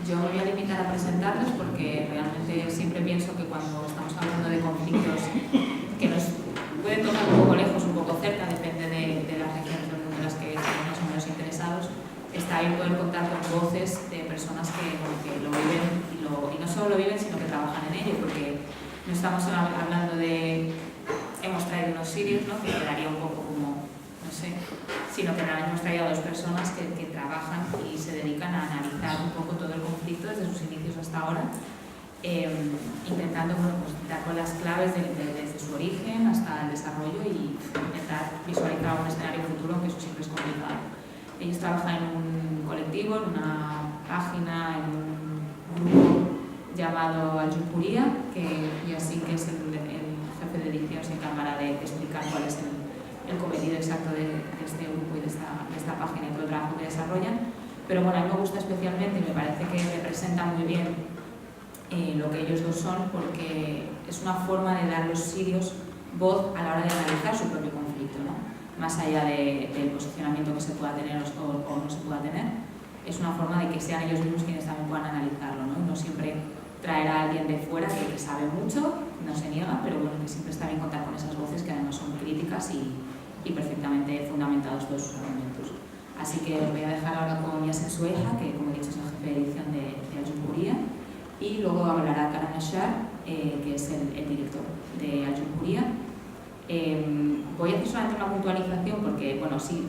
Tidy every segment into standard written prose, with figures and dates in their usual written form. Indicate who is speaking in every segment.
Speaker 1: Yo me voy a limitar a presentarlos porque realmente siempre pienso que cuando estamos hablando de conflictos que nos pueden tocar un poco lejos, un poco cerca, depende de las regiones del mundo en las que estamos más o menos interesados, está bien poder contar con voces de personas que lo viven y no solo lo viven, sino que trabajan en ello, porque no estamos hablando de hemos traído unos sirios, ¿no?, que quedaría un poco como, no sé, sino que hemos traído a dos personas que trabajan y se dedican a analizar un poco todo el conflicto desde sus inicios hasta ahora, intentando pues, dar con las claves desde su origen hasta el desarrollo y intentar visualizar un escenario futuro, aunque eso siempre es complicado. Ellos trabajan en un colectivo, en una página, en un grupo llamado Al-Jumhuriya, y así que es el jefe de edición se encargará de explicar cuál es el cometido exacto de este grupo y de esta página y todo el trabajo que desarrollan. Pero bueno, a mí me gusta especialmente y me parece que representa muy bien lo que ellos dos son, porque es una forma de dar a los sirios voz a la hora de analizar su propio conflicto, ¿no? Más allá del posicionamiento que se pueda tener o no se pueda tener, es una forma de que sean ellos mismos quienes también puedan analizarlo, ¿no? Y no siempre traer a alguien de fuera que sabe mucho, no se niega, pero bueno, que siempre está bien contar con esas voces que además son críticas y perfectamente fundamentados todos sus argumentos. Así que os voy a dejar ahora con Yasen Sueja, que como he dicho es el jefe de edición de Al-Jumhuriya, y luego hablará Karan Ashar, que es el director de Al-Jumhuriya. Voy a hacer solamente una puntualización porque, bueno, sí,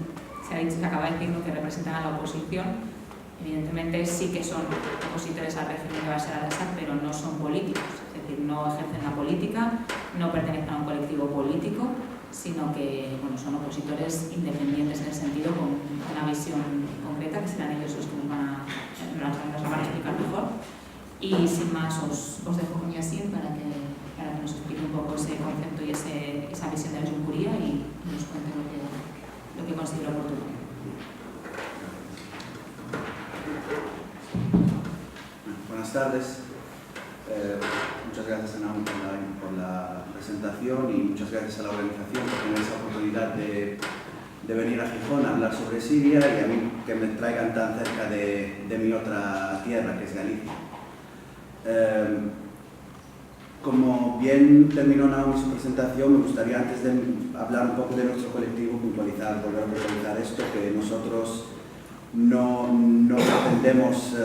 Speaker 1: se ha dicho, se acaba de decir lo que representan a la oposición. Evidentemente sí que son opositores al régimen de Bashar al-Assad, pero no son políticos, es decir, no ejercen la política, no pertenecen a un colectivo político, sino que bueno, son opositores independientes en el sentido con una visión concreta, que serán ellos los que nos van a explicar mejor. Y sin más os dejo con Yasin para que nos explique un poco ese concepto y esa visión de la Al-Jumhuriya y nos cuente lo que considera oportuno.
Speaker 2: Buenas tardes. Muchas gracias a Naum por la presentación y muchas gracias a la organización por tener esa oportunidad de venir a Gijón a hablar sobre Siria y a mí que me traigan tan cerca de mi otra tierra, que es Galicia. Como bien terminó Naum su presentación, me gustaría antes de hablar un poco de nuestro colectivo, volver a puntualizar esto, que nosotros no pretendemos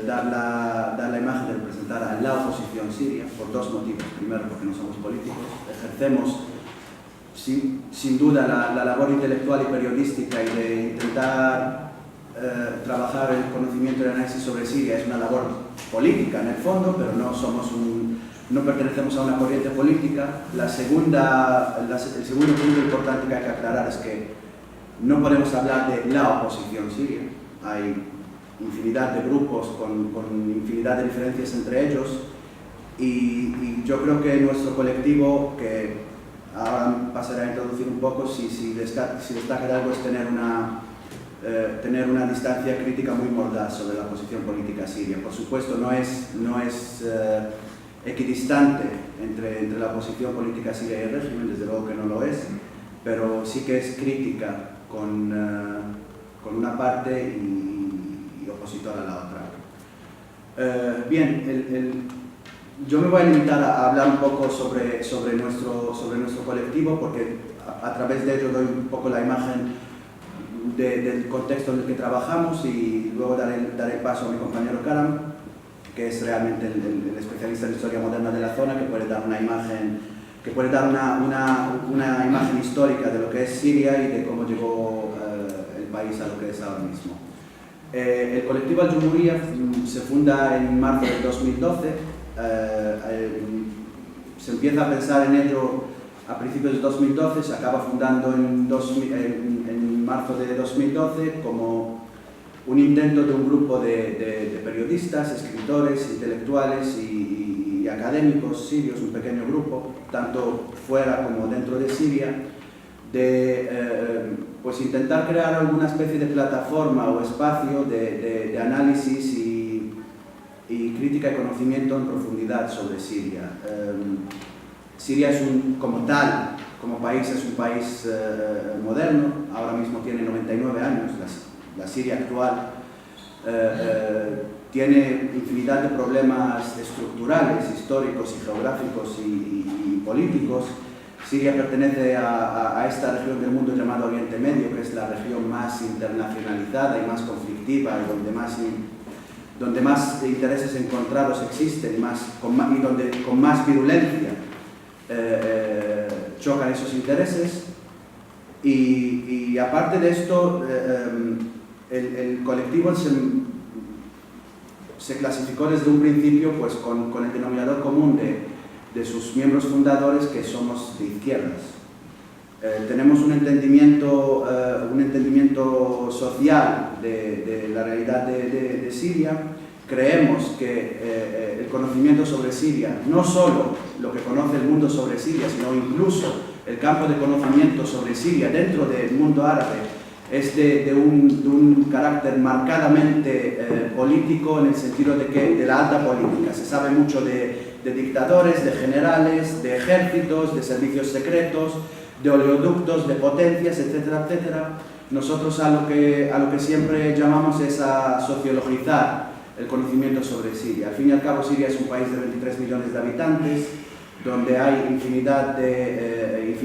Speaker 2: dar la imagen de representar a la oposición siria por dos motivos. Primero, porque no somos políticos, ejercemos sin duda la labor intelectual y periodística y de intentar trabajar el conocimiento y el análisis sobre Siria. Es una labor política en el fondo, pero no pertenecemos a una corriente política. El segundo punto importante que hay que aclarar es que no podemos hablar de la oposición siria. Hay infinidad de grupos con infinidad de diferencias entre ellos y yo creo que nuestro colectivo, que ahora pasaré a introducir un poco, si destaca de algo es tener una distancia crítica muy mordaz sobre la posición política siria. Por supuesto, no es equidistante entre la posición política siria y el régimen, desde luego que no lo es, pero sí que es crítica con una parte y opositora a la otra. Bien, yo me voy a limitar a hablar un poco sobre nuestro colectivo, porque a través de ello doy un poco la imagen del contexto en el que trabajamos y luego daré paso a mi compañero Karam, que es realmente el especialista en historia moderna de la zona, que puede dar una imagen histórica de lo que es Siria y de cómo llegó el país a lo que es ahora mismo. El colectivo Al-Jumhuriya se funda en marzo del 2012. Se empieza a pensar en ello a principios de 2012, se acaba fundando en marzo de 2012 como un intento de un grupo de periodistas, escritores, intelectuales y académicos sirios, un pequeño grupo, tanto fuera como dentro de Siria, de pues intentar crear alguna especie de plataforma o espacio de análisis y crítica y conocimiento en profundidad sobre Siria. Siria es como país es un país moderno, ahora mismo tiene 99 años, la Siria actual tiene infinidad de problemas estructurales, históricos y geográficos y políticos. Siria pertenece a esta región del mundo llamada Oriente Medio, que es la región más internacionalizada y más conflictiva, y donde más intereses encontrados existen y donde con más virulencia chocan esos intereses. Y aparte de esto, el colectivo se clasificó desde un principio pues, con el denominador común de sus miembros fundadores, que somos de izquierdas. Tenemos un entendimiento social de la realidad de Siria. Creemos que el conocimiento sobre Siria, no solo lo que conoce el mundo sobre Siria, sino incluso el campo de conocimiento sobre Siria dentro del mundo árabe, es de un carácter marcadamente político, en el sentido de la alta política. Se sabe mucho de dictadores, de generales, de ejércitos, de servicios secretos, de oleoductos, de potencias, etcétera, etcétera. Nosotros a lo que siempre llamamos es a sociologizar el conocimiento sobre Siria. Al fin y al cabo, Siria es un país de 23 millones de habitantes, donde hay infinidad de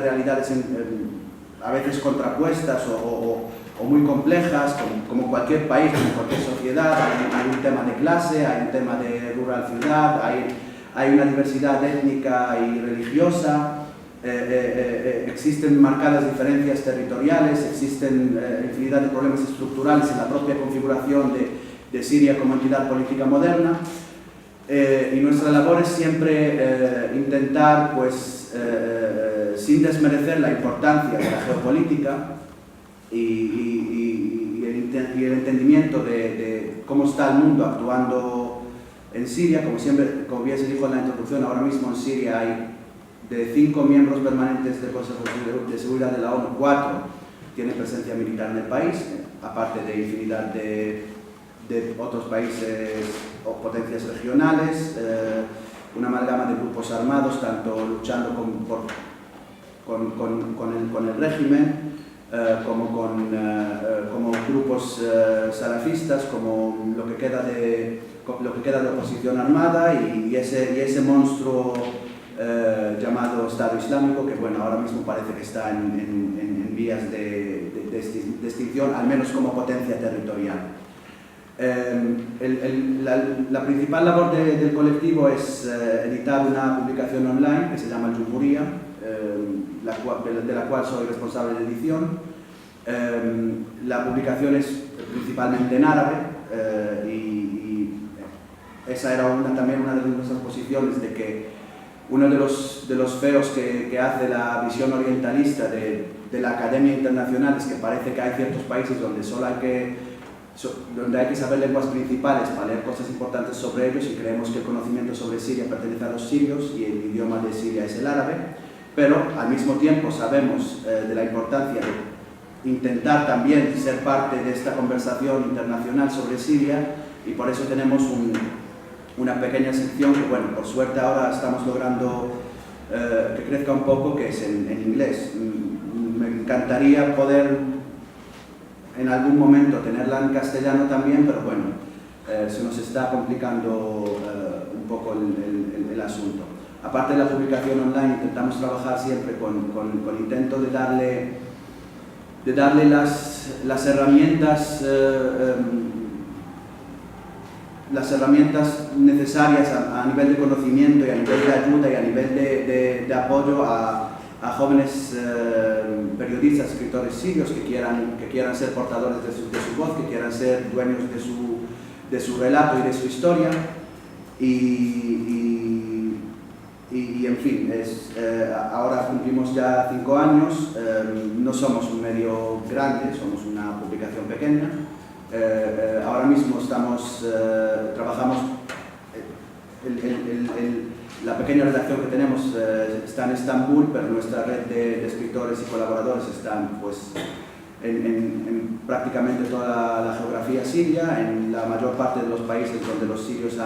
Speaker 2: realidades a veces contrapuestas o muy complejas, como cualquier país, como cualquier sociedad. Hay un tema de clase, hay un tema de rural-ciudad, hay una diversidad étnica y religiosa, existen marcadas diferencias territoriales, existen infinidad de problemas estructurales en la propia configuración de Siria como entidad política moderna. Y nuestra labor es siempre intentar, pues, sin desmerecer la importancia de la geopolítica y el entendimiento de cómo está el mundo actuando en Siria. Como bien se dijo en la introducción, ahora mismo en Siria hay de 5 miembros permanentes del Consejo de Seguridad de la ONU, 4 tienen presencia militar en el país, aparte de infinidad de otros países o potencias regionales, una amalgama de grupos armados, tanto luchando con el régimen, como grupos salafistas, como lo que queda de oposición armada y ese monstruo llamado Estado Islámico, que bueno, ahora mismo parece que está en vías de extinción, al menos como potencia territorial. La principal labor del colectivo es editar una publicación online que se llama El Jumhuria, de la cual soy responsable de edición. La publicación es principalmente en árabe y esa era también una de nuestras posiciones, de que uno de los feos que hace la visión orientalista de la academia internacional es que parece que hay ciertos países donde hay que saber lenguas principales para leer cosas importantes sobre ellos, y creemos que el conocimiento sobre Siria pertenece a los sirios y el idioma de Siria es el árabe, pero al mismo tiempo sabemos de la importancia de intentar también ser parte de esta conversación internacional sobre Siria, y por eso tenemos una pequeña sección que, bueno, por suerte ahora estamos logrando que crezca un poco, que es en inglés. Me encantaría poder en algún momento tenerla en castellano también, pero bueno, se nos está complicando un poco el asunto. Aparte de la publicación online, intentamos trabajar siempre con intento de darle las herramientas necesarias a nivel de conocimiento y a nivel de ayuda y a nivel de apoyo a jóvenes periodistas, escritores sirios que quieran ser portadores de su voz, que quieran ser dueños de su relato y de su historia. Y en fin, ahora cumplimos ya 5 años, no somos un medio grande, somos una publicación pequeña. Ahora mismo trabajamos, la pequeña redacción que tenemos está en Estambul, pero nuestra red de escritores y colaboradores están, pues, en prácticamente toda la geografía siria, en la mayor parte de los países donde los sirios se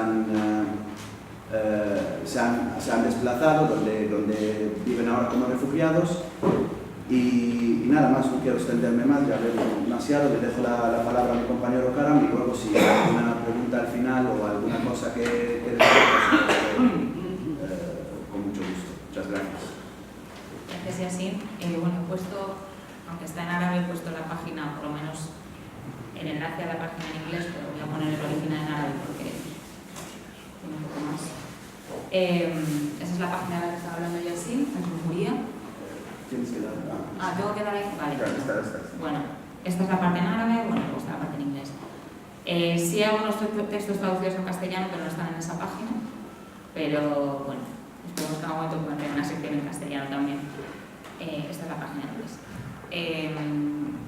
Speaker 2: han desplazado, donde viven ahora como refugiados. Y nada más, no quiero extenderme más, ya veo demasiado, le dejo la palabra a mi compañero Karam y luego si hay alguna pregunta al final o alguna cosa que decir, con mucho gusto. Muchas gracias.
Speaker 1: Gracias, Yasin. Bueno, he puesto, aunque está en árabe, he puesto la página, por lo menos el enlace a la página en inglés, pero voy a poner el original en árabe porque tiene un poco más. Esa es la página de la que estaba hablando Yasin, en Jumhuria.
Speaker 2: ¿Tienes que dar?
Speaker 1: ¿Tengo que dar ahí? Vale.
Speaker 2: Está.
Speaker 1: Bueno, esta es la parte en árabe, bueno, luego está la parte en inglés. Sí hay algunos textos traducidos en castellano, pero no están en esa página. Pero bueno, esperemos que en algún momento puedan tener una sección en castellano también. Esta es la página en inglés.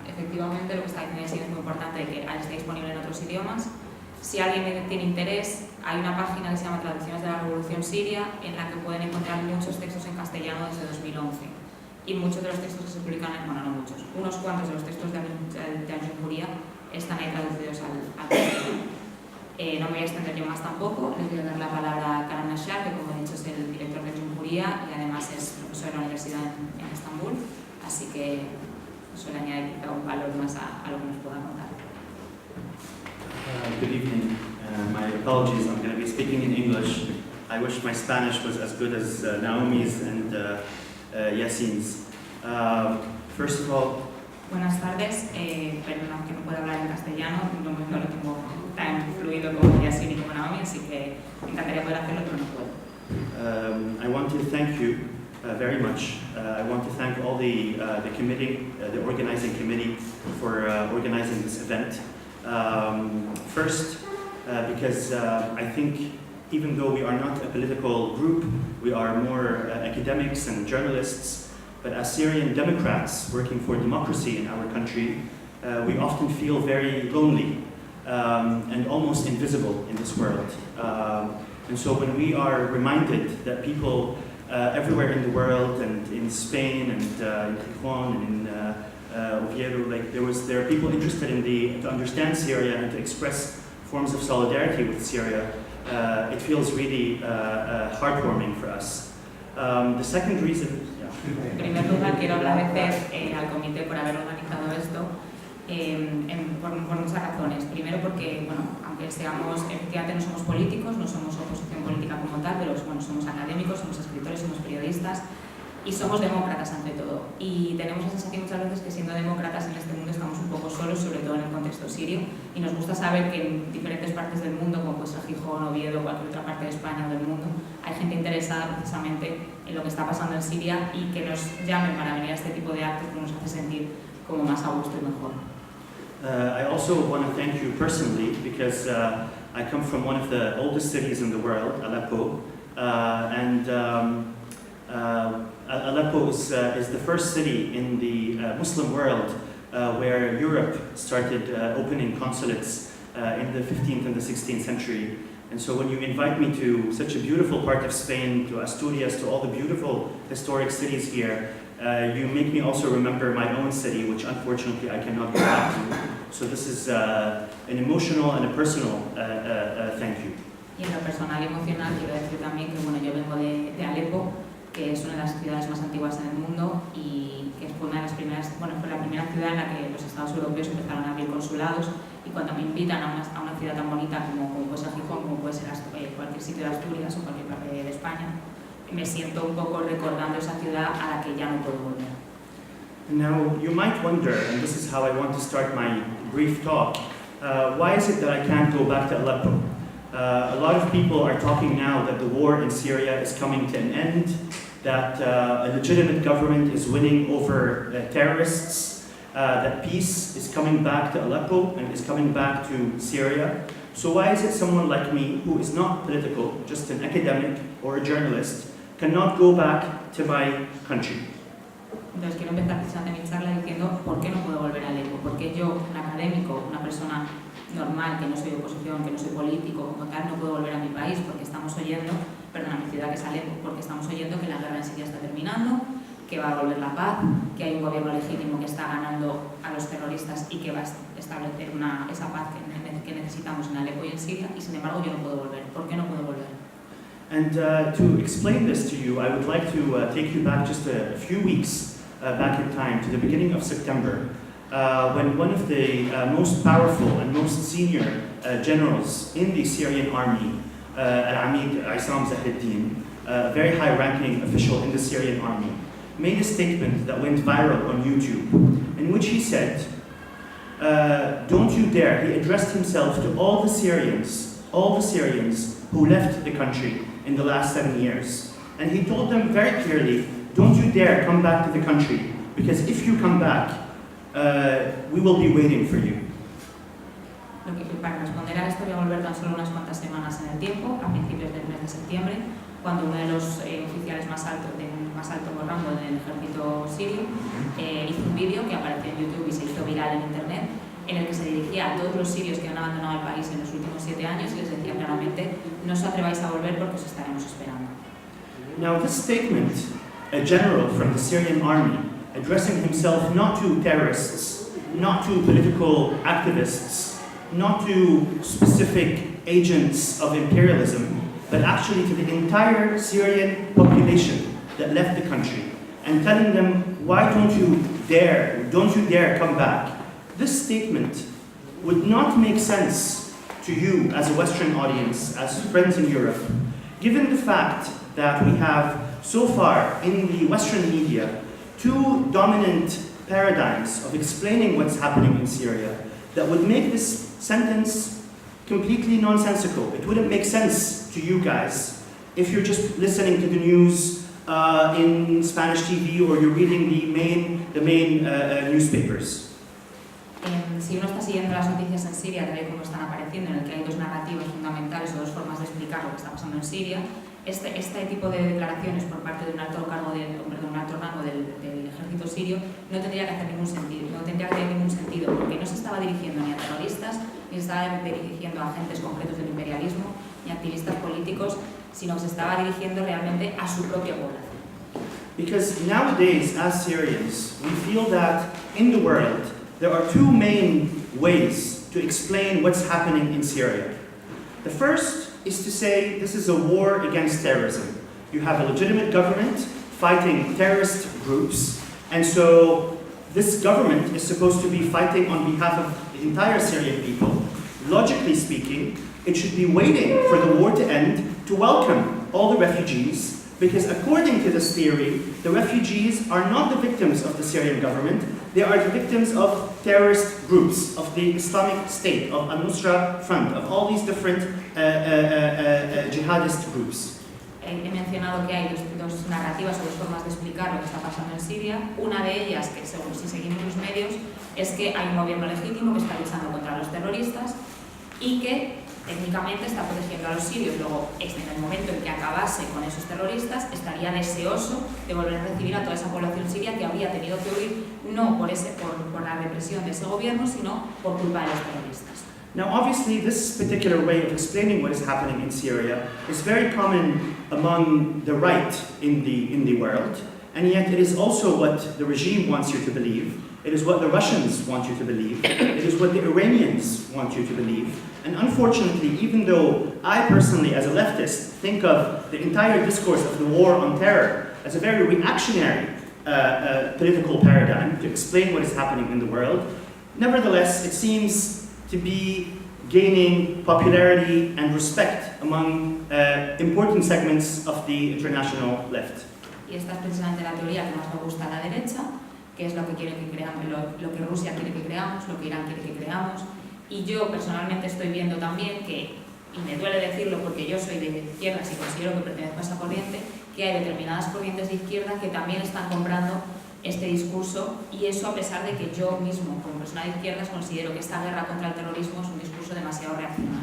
Speaker 1: Efectivamente, lo que está diciendo es muy importante que esté disponible en otros idiomas. Si alguien tiene interés, hay una página que se llama Traducciones de la Revolución Siria, en la que pueden encontrar muchos textos en castellano desde 2011. Y muchos de los textos que se publican, bueno, no muchos, unos cuantos de los textos de Al-Jumhuria están ahí traducidos al castellano. No me voy a extender yo más tampoco, les voy a dar la palabra a Karam Nashar, que como he dicho es el director de Jumhuria y además es profesor de la universidad en Estambul, así que suele añadir quizá un valor más a lo que nos pueda contar.
Speaker 3: Good evening. My apologies, I'm going to be speaking in English. I wish my Spanish was as good as Naomi's and Yasin's. First of all,
Speaker 1: buenas tardes, perdón que no puedo hablar en castellano, no lo tengo tan fluido como Yasin y como Naomi, así que me encantaría poder hacerlo, pero no puedo.
Speaker 3: I want to thank you very much. I want to thank all the committee, the organizing committee, for organizing this event. First, because I think even though we are not a political group, we are more academics and journalists, but as Syrian Democrats working for democracy in our country, we often feel very lonely and almost invisible in this world. And so when we are reminded that people everywhere in the world, and in Spain, and in Gijón, and in Oviedo, like there are people interested in to understand Syria and to express forms of solidarity with Syria, it feels really heartwarming for us. The second reason.
Speaker 1: En primer lugar, quiero agradecer al comité por haber organizado esto por muchas razones. Primero porque, bueno, aunque efectivamente no somos políticos, no somos oposición política como tal, pero bueno, somos académicos, somos escritores, somos periodistas y somos demócratas ante todo. Y tenemos la sensación muchas veces que siendo demócratas en este mundo estamos un poco solos, sobre todo en el contexto sirio, y nos gusta saber que en diferentes partes del mundo, como pues Gijón, Oviedo o cualquier otra parte de España o del mundo, hay gente interesada precisamente en lo que está pasando en Siria y que nos llamen para venir a este tipo de actos que nos hace sentir como más a gusto y mejor.
Speaker 3: I also want to thank you personally because I come from one of the oldest cities in the world, Aleppo, and Aleppo is the first city in the Muslim world where Europe started opening consulates in the 15th and the 16th century. And so when you invite me to such a beautiful part of Spain, to Asturias, to all the beautiful historic cities here, you make me also remember my own city, which unfortunately I cannot go back to. So this is an emotional and a personal thank you.
Speaker 1: Y en lo personal y emocional quiero decir también que bueno, yo vengo de Alepo, que es una de las ciudades más antiguas en el mundo y que fue una de las primeras, bueno, fue la primera ciudad en la que los estados europeos empezaron a abrir consulados, y cuando me invitan a una ciudad tan bonita como puede ser Gijón, como puede ser cualquier sitio de Asturias o cualquier parte de España, me siento un poco recordando esa ciudad a la que ya no puedo volver.
Speaker 3: Now, you might wonder, and this is how I want to start my brief talk, why is it that I can't go back to Aleppo? A lot of people are talking now that the war in Syria is coming to an end, that a legitimate government is winning over terrorists, that peace is coming back to Aleppo and is coming back to Syria. So why is it someone like me, who is not political, just an academic or a journalist, cannot go back to my country?
Speaker 1: Entonces quiero empezar precisamente mi charla diciendo por qué no puedo volver a Alepo, porque yo, un académico, una persona normal, que no soy oposición, que no soy político, como tal, no puedo volver a mi país porque estamos oyendo, perdón, a mi ciudad que es Alepo, porque estamos oyendo que la guerra en Siria está terminando, que va a volver la paz, que hay un gobierno legítimo que está ganando a los terroristas y que va a establecer esa paz que necesitamos en Alepo y en Siria, y sin embargo yo no puedo volver. ¿Por qué no puedo volver?
Speaker 3: And to explain this to you, I would like to take you back just a few weeks back in time to the beginning of September, when one of the most powerful and most senior generals in the Syrian army, Al-Amid Aissam Zahreddin, a very high-ranking official in the Syrian army, made a statement that went viral on YouTube, in which he said, don't you dare, he addressed himself to all the Syrians who left the country in the last 7 years. And he told them very clearly, don't you dare come back to the country, because if you come back, we will be waiting for you.
Speaker 1: Para responder a esto voy a volver tan solo unas cuantas semanas en el tiempo, a principios del mes de septiembre, cuando uno de los oficiales más alto rango del ejército sirio hizo un vídeo que apareció en YouTube y se hizo viral en internet, en el que se dirigía a todos los sirios que han abandonado el país en los últimos 7 años y les decía claramente, no os atreváis a volver porque os estaremos esperando.
Speaker 3: Now this statement, a general from the Syrian army, addressing himself not to terrorists, not to political activists, not to specific agents of imperialism, but actually to the entire Syrian population that left the country, and telling them, why don't you dare come back. This statement would not make sense to you as a Western audience, as friends in Europe, given the fact that we have so far in the Western media 2 dominant paradigms of explaining what's happening in Syria that would make this sentence completely nonsensical. It wouldn't make sense to you guys if you're just listening to the news in Spanish TV or you're reading the main newspapers.
Speaker 1: Si uno está siguiendo las noticias en Siria, tal y como están apareciendo, en el que hay 2 narrativas fundamentales o 2 formas de explicar lo que está pasando en Siria, este tipo de declaraciones por parte de un alto rango del ejército sirio no tendría que tener ningún sentido, porque no se estaba dirigiendo ni a terroristas, ni se estaba dirigiendo a agentes concretos del imperialismo, ni a activistas políticos, sino que se estaba dirigiendo realmente a su propia población.
Speaker 3: Because nowadays, as Syrians, we feel that in the world there are 2 main ways to explain what's happening in Syria. The first is to say this is a war against terrorism. You have a legitimate government fighting terrorist groups, and so this government is supposed to be fighting on behalf of the entire Syrian people. Logically speaking, it should be waiting for the war to end to welcome all the refugees, because according to this theory, the refugees are not the victims of the Syrian government, they are the victims of terrorist groups, of the Islamic State, of Al-Nusra Front, of all these different jihadist groups.
Speaker 1: He mencionado que hay dos narrativas o 2 formas de explicar lo que está pasando en Siria. Una de ellas, que según si seguimos los medios, es que hay un gobierno legítimo que está luchando contra los terroristas y que técnicamente está protegiendo a los sirios. Luego, en el momento en que acabase con esos terroristas, estaría deseoso de volver a recibir a toda esa población siria que habría tenido que huir no por la represión de ese gobierno, sino por culpa de los terroristas.
Speaker 3: Now obviously this particular way of explaining what is happening in Syria is very common among the right in the world, and yet it is also what the regime wants you to believe, it is what the Russians want you to believe, it is what the Iranians want you to believe, and unfortunately, even though I personally as a leftist think of the entire discourse of the war on terror as a very reactionary political paradigm to explain what is happening in the world, nevertheless it seems to be gaining popularity and respect among important segments of the international left.
Speaker 1: Y esta es precisamente la teoría que más me gusta a la derecha, que es lo que quiere que creamos, lo que Rusia quiere que creamos, lo que Irán quiere que creamos. Y yo personalmente estoy viendo también que, y me duele decirlo porque yo soy de izquierdas y considero que pertenezco a esa corriente, que hay determinadas corrientes de izquierda que también están comprando este discurso, y eso a pesar de que yo mismo, como persona de izquierdas, considero que esta guerra contra el terrorismo es un discurso demasiado reaccionario.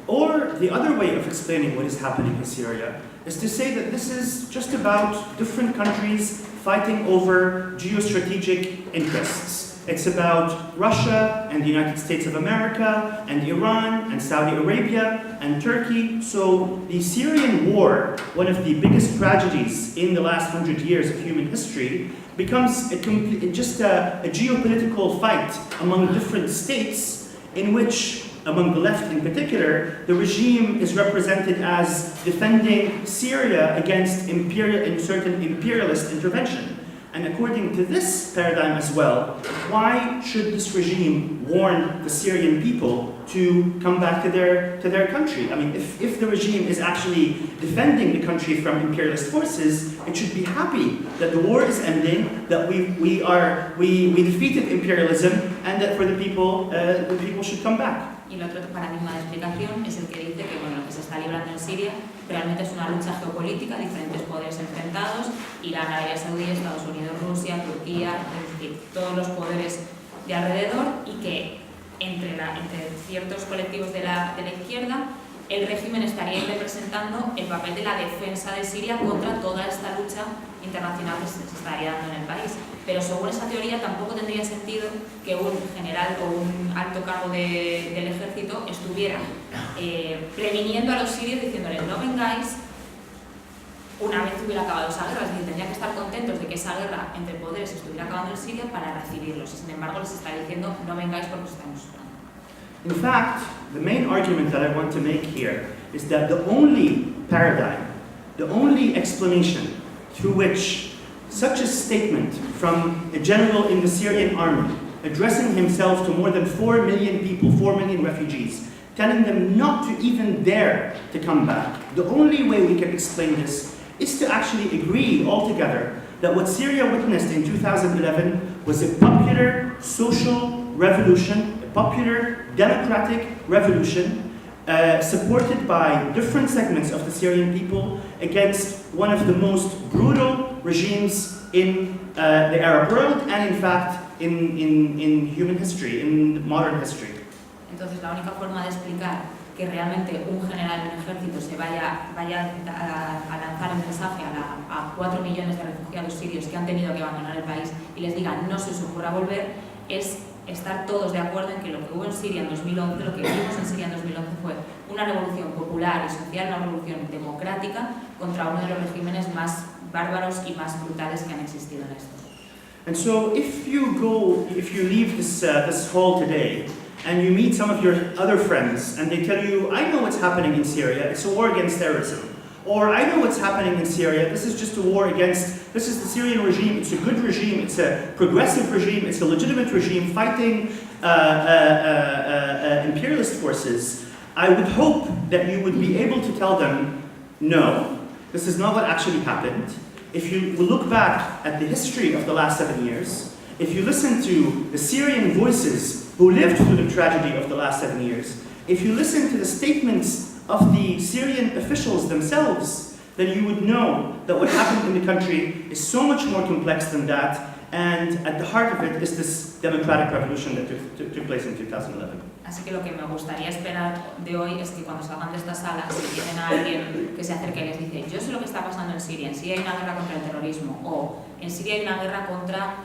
Speaker 3: Or the other way of explaining what is happening in Syria is to say that this is just about different countries fighting over geostrategic interests. It's about Russia and the United States of America and Iran and Saudi Arabia and Turkey. So the Syrian war, one of the biggest tragedies in the last 100 years of human history, becomes just a geopolitical fight among different states in which, among the left in particular, the regime is represented as defending Syria against certain imperialist intervention. And according to this paradigm as well, why should this regime warn the Syrian people to come back to their country? I mean, if the regime is actually defending the country from imperialist forces, it should be happy that the war is ending, that we defeated imperialism, and that for the people should come back.
Speaker 1: Y el otro paradigma de explicación es el que dice que bueno, lo que se está librando en Siria realmente es una lucha geopolítica, diferentes poderes enfrentados, Irán, Arabia Saudí, Estados Unidos, Rusia, Turquía, es decir, todos los poderes de alrededor, y que entre ciertos colectivos de la izquierda el régimen estaría representando el papel de la defensa de Siria contra toda esta lucha internacional que se estaría dando en el país. Pero según esa teoría tampoco tendría sentido que un general o un alto cargo del ejército estuviera previniendo a los sirios diciéndoles no vengáis una vez hubiera acabado esa guerra. Es decir, tendrían que estar contentos de que esa guerra entre poderes estuviera acabando en Siria para recibirlos. Y sin embargo les está diciendo no vengáis porque os estamos esperando.
Speaker 3: In fact, the main argument that I want to make here is that the only paradigm, the only explanation through which such a statement from a general in the Syrian army, addressing himself to more than 4 million people, 4 million refugees, telling them not to even dare to come back, the only way we can explain this is to actually agree altogether that what Syria witnessed in 2011 was a popular social revolution, a popular democratic revolution supported by different segments of the Syrian people against one of the most brutal regimes in the Arab world and in fact in human history, in modern history.
Speaker 1: Entonces la única forma de explicar que realmente un general de un ejército se vaya a lanzar el mensaje a 4 millones de refugiados sirios que han tenido que abandonar el país y les diga no se os ocurra volver es estar todos de acuerdo en que lo que hubo en Siria en 2011, lo que vimos en Siria en 2011 fue una revolución popular y social, una revolución democrática contra uno de los regímenes más bárbaros y más brutales que han existido en esto.
Speaker 3: And so if you leave this hall today and you meet some of your other friends and they tell you, I know what's happening in Syria, it's a war against terrorism. Or I know what's happening in Syria, this is just a war against, this is the Syrian regime, it's a good regime, it's a progressive regime, it's a legitimate regime fighting imperialist forces. I would hope that you would be able to tell them, no, this is not what actually happened. If you look back at the history of the last 7 years, if you listen to the Syrian voices who lived through the tragedy of the last 7 years, if you listen to the statements of the Syrian officials themselves, then you would know that what happened in the country is so much more complex than that, and at the heart of it is this democratic revolution that took place in 2011.
Speaker 1: Así que lo que me gustaría esperar de hoy es que cuando salgan de esta sala, si tienen a alguien que se acerque y les dice yo sé lo que está pasando en Siria hay una guerra contra el terrorismo, o en Siria hay una guerra contra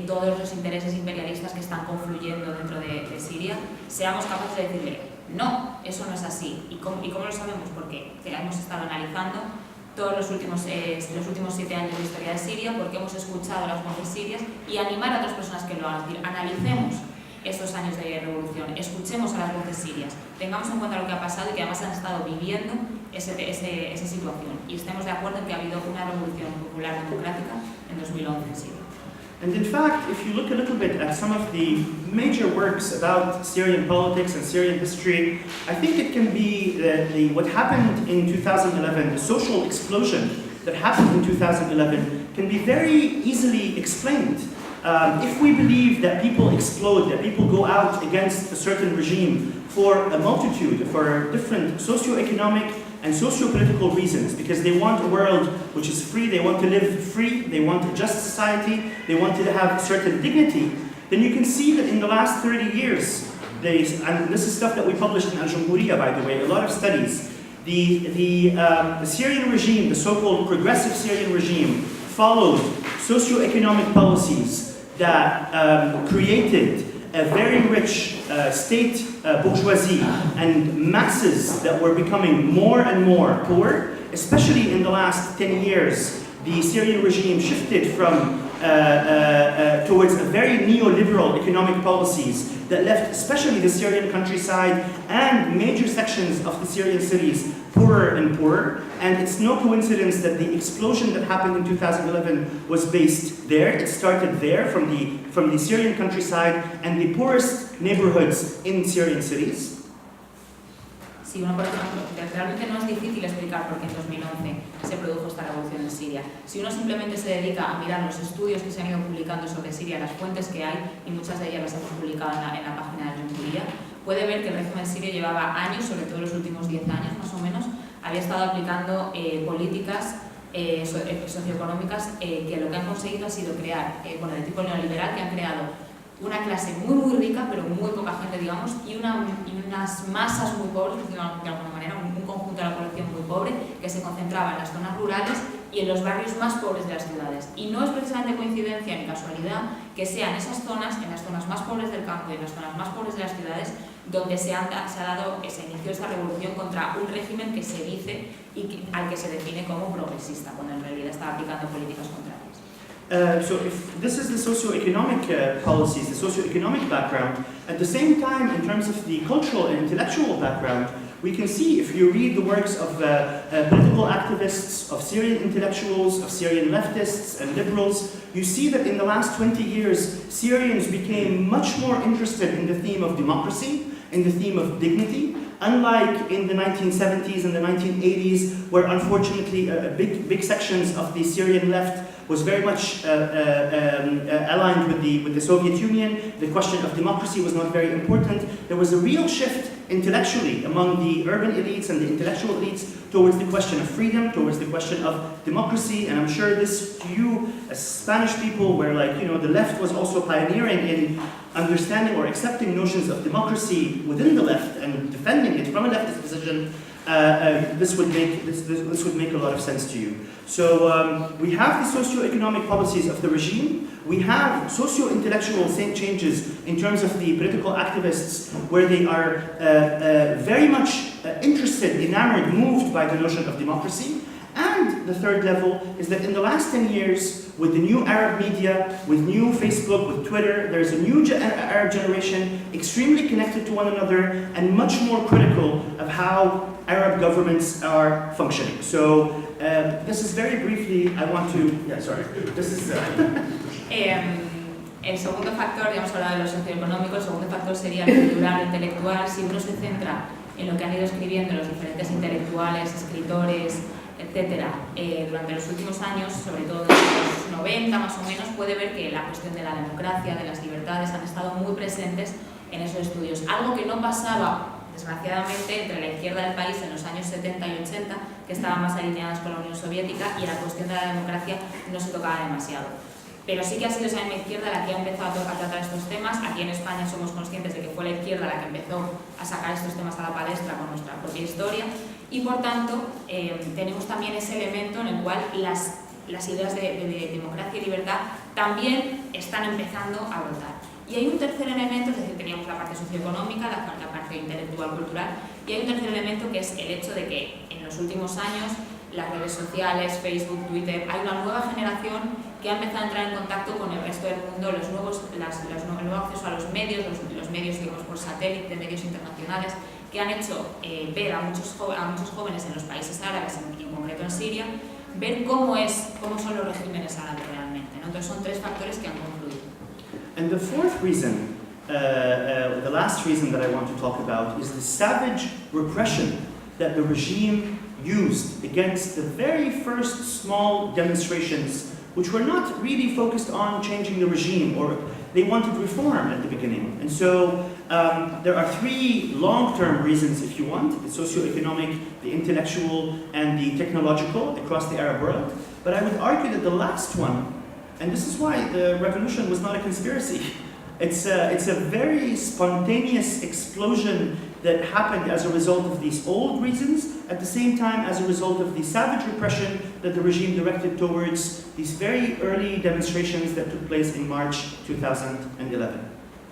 Speaker 1: todos los intereses imperialistas que están confluyendo dentro de Siria, seamos capaces de decirle no, eso no es así. ¿Y cómo lo sabemos? Porque hemos estado analizando todos los últimos 7 años de historia de Siria, porque hemos escuchado las voces sirias y animar a otras personas que lo hagan. Es decir, analicemos estos años de revolución, escuchemos a las voces sirias, tengamos en cuenta lo que ha pasado y que además han estado viviendo esa situación y estemos de acuerdo en que ha habido una revolución popular democrática en 2011 en Siria.
Speaker 3: And in fact, if you look a little bit at some of the major works about Syrian politics and Syrian history, I think it can be what happened in 2011, the social explosion that happened in 2011, can be very easily explained. If we believe that people explode, that people go out against a certain regime for a multitude, for different socio-economic and socio-political reasons, because they want a world which is free, they want to live free, they want a just society, they want to have a certain dignity, then you can see that in the last 30 years, and this is stuff that we published in Al-Jamhuriyya, by the way, a lot of studies, the Syrian regime, the so-called progressive Syrian regime, followed socio-economic policies that created a very rich state bourgeoisie and masses that were becoming more and more poor, especially in the last 10 years. The Syrian regime shifted from towards a very neoliberal economic policies that left especially the Syrian countryside and major sections of the Syrian cities poorer and poorer. And it's no coincidence that the explosion that happened in 2011 was based there. It started there from the Syrian countryside and the poorest neighborhoods in Syrian cities.
Speaker 1: Si uno, por ejemplo, realmente no es difícil explicar por qué en 2011 se produjo esta revolución en Siria. Si uno simplemente se dedica a mirar los estudios que se han ido publicando sobre Siria, las fuentes que hay, y muchas de ellas las hemos publicado en la página de Junquería, puede ver que el régimen sirio llevaba años, sobre todo los últimos 10 años más o menos, había estado aplicando políticas socioeconómicas que lo que han conseguido ha sido crear, de tipo neoliberal, que han creado una clase muy rica, pero muy poca gente, digamos, y unas masas muy pobres, de alguna manera, un conjunto de la población muy pobre, que se concentraba en las zonas rurales y en los barrios más pobres de las ciudades. Y no es precisamente coincidencia ni casualidad que sean esas zonas, en las zonas más pobres del campo y en las zonas más pobres de las ciudades, donde se ha iniciado esta revolución contra un régimen que se dice y al que se define como progresista, cuando en realidad está aplicando políticas contrarias.
Speaker 3: So if this is the socioeconomic policies, the socioeconomic background, at the same time, in terms of the cultural and intellectual background, we can see, if you read the works of political activists, of Syrian intellectuals, of Syrian leftists and liberals, you see that in the last 20 years, Syrians became much more interested in the theme of democracy, in the theme of dignity, unlike in the 1970s and the 1980s, where unfortunately big sections of the Syrian left was very much aligned with the Soviet Union. The question of democracy was not very important. There was a real shift intellectually among the urban elites and the intellectual elites towards the question of freedom, towards the question of democracy. And I'm sure this, to you as Spanish people, where the left was also pioneering in understanding or accepting notions of democracy within the left and defending it from a leftist position, this would make a lot of sense to you. So we have the socio-economic policies of the regime. We have socio-intellectual changes in terms of the political activists, where they are very much interested, enamored, moved by the notion of democracy. And the third level is that in the last 10 years, with the new Arab media, with new Facebook, with Twitter, there's a new Arab generation extremely connected to one another and much more critical of how Arab governments are functioning. So this is very briefly, I want to, this is...
Speaker 1: El segundo factor, hemos hablado de lo socioeconómico, el segundo factor sería el cultural, intelectual. Si uno se centra en lo que han ido escribiendo los diferentes intelectuales, escritores, etcétera, durante los últimos años, sobre todo desde los 90 más o menos, puede ver que la cuestión de la democracia, de las libertades, han estado muy presentes en esos estudios. Algo que no pasaba, desgraciadamente, entre la izquierda del país en los años 70 y 80, que estaban más alineadas con la Unión Soviética, y la cuestión de la democracia no se tocaba demasiado. Pero sí que ha sido esa misma izquierda la que ha empezado a tratar estos temas. Aquí en España somos conscientes de que fue la izquierda la que empezó a sacar estos temas a la palestra con nuestra propia historia, y por tanto tenemos también ese elemento en el cual las ideas de democracia y libertad también están empezando a brotar. Y hay un tercer elemento, es decir, teníamos la parte socioeconómica, la parte intelectual, cultural, y hay un tercer elemento que es el hecho de que en los últimos años las redes sociales, Facebook, Twitter, hay una nueva generación que ha empezado a entrar en contacto con el resto del mundo, el nuevo acceso a los medios, los medios, digamos, por satélite, medios internacionales, que han hecho ver a muchos jóvenes en los países árabes, en concreto en Siria, ver cómo son los regímenes árabes realmente, ¿no? Entonces son tres factores que han confluido.
Speaker 3: And the fourth reason, the last reason that I want to talk about, is the savage repression that the regime used against the very first small demonstrations, which were not really focused on changing the regime, or they wanted reform at the beginning. And so there are three long-term reasons, if you want: the socio-economic, the intellectual, and the technological across the Arab world. But I would argue that the last one, and this is why the revolution was not a conspiracy, it's a very spontaneous explosion that happened as a result of these old reasons, at the same time as a result of the savage repression that the regime directed towards these very early demonstrations that took place in March 2011.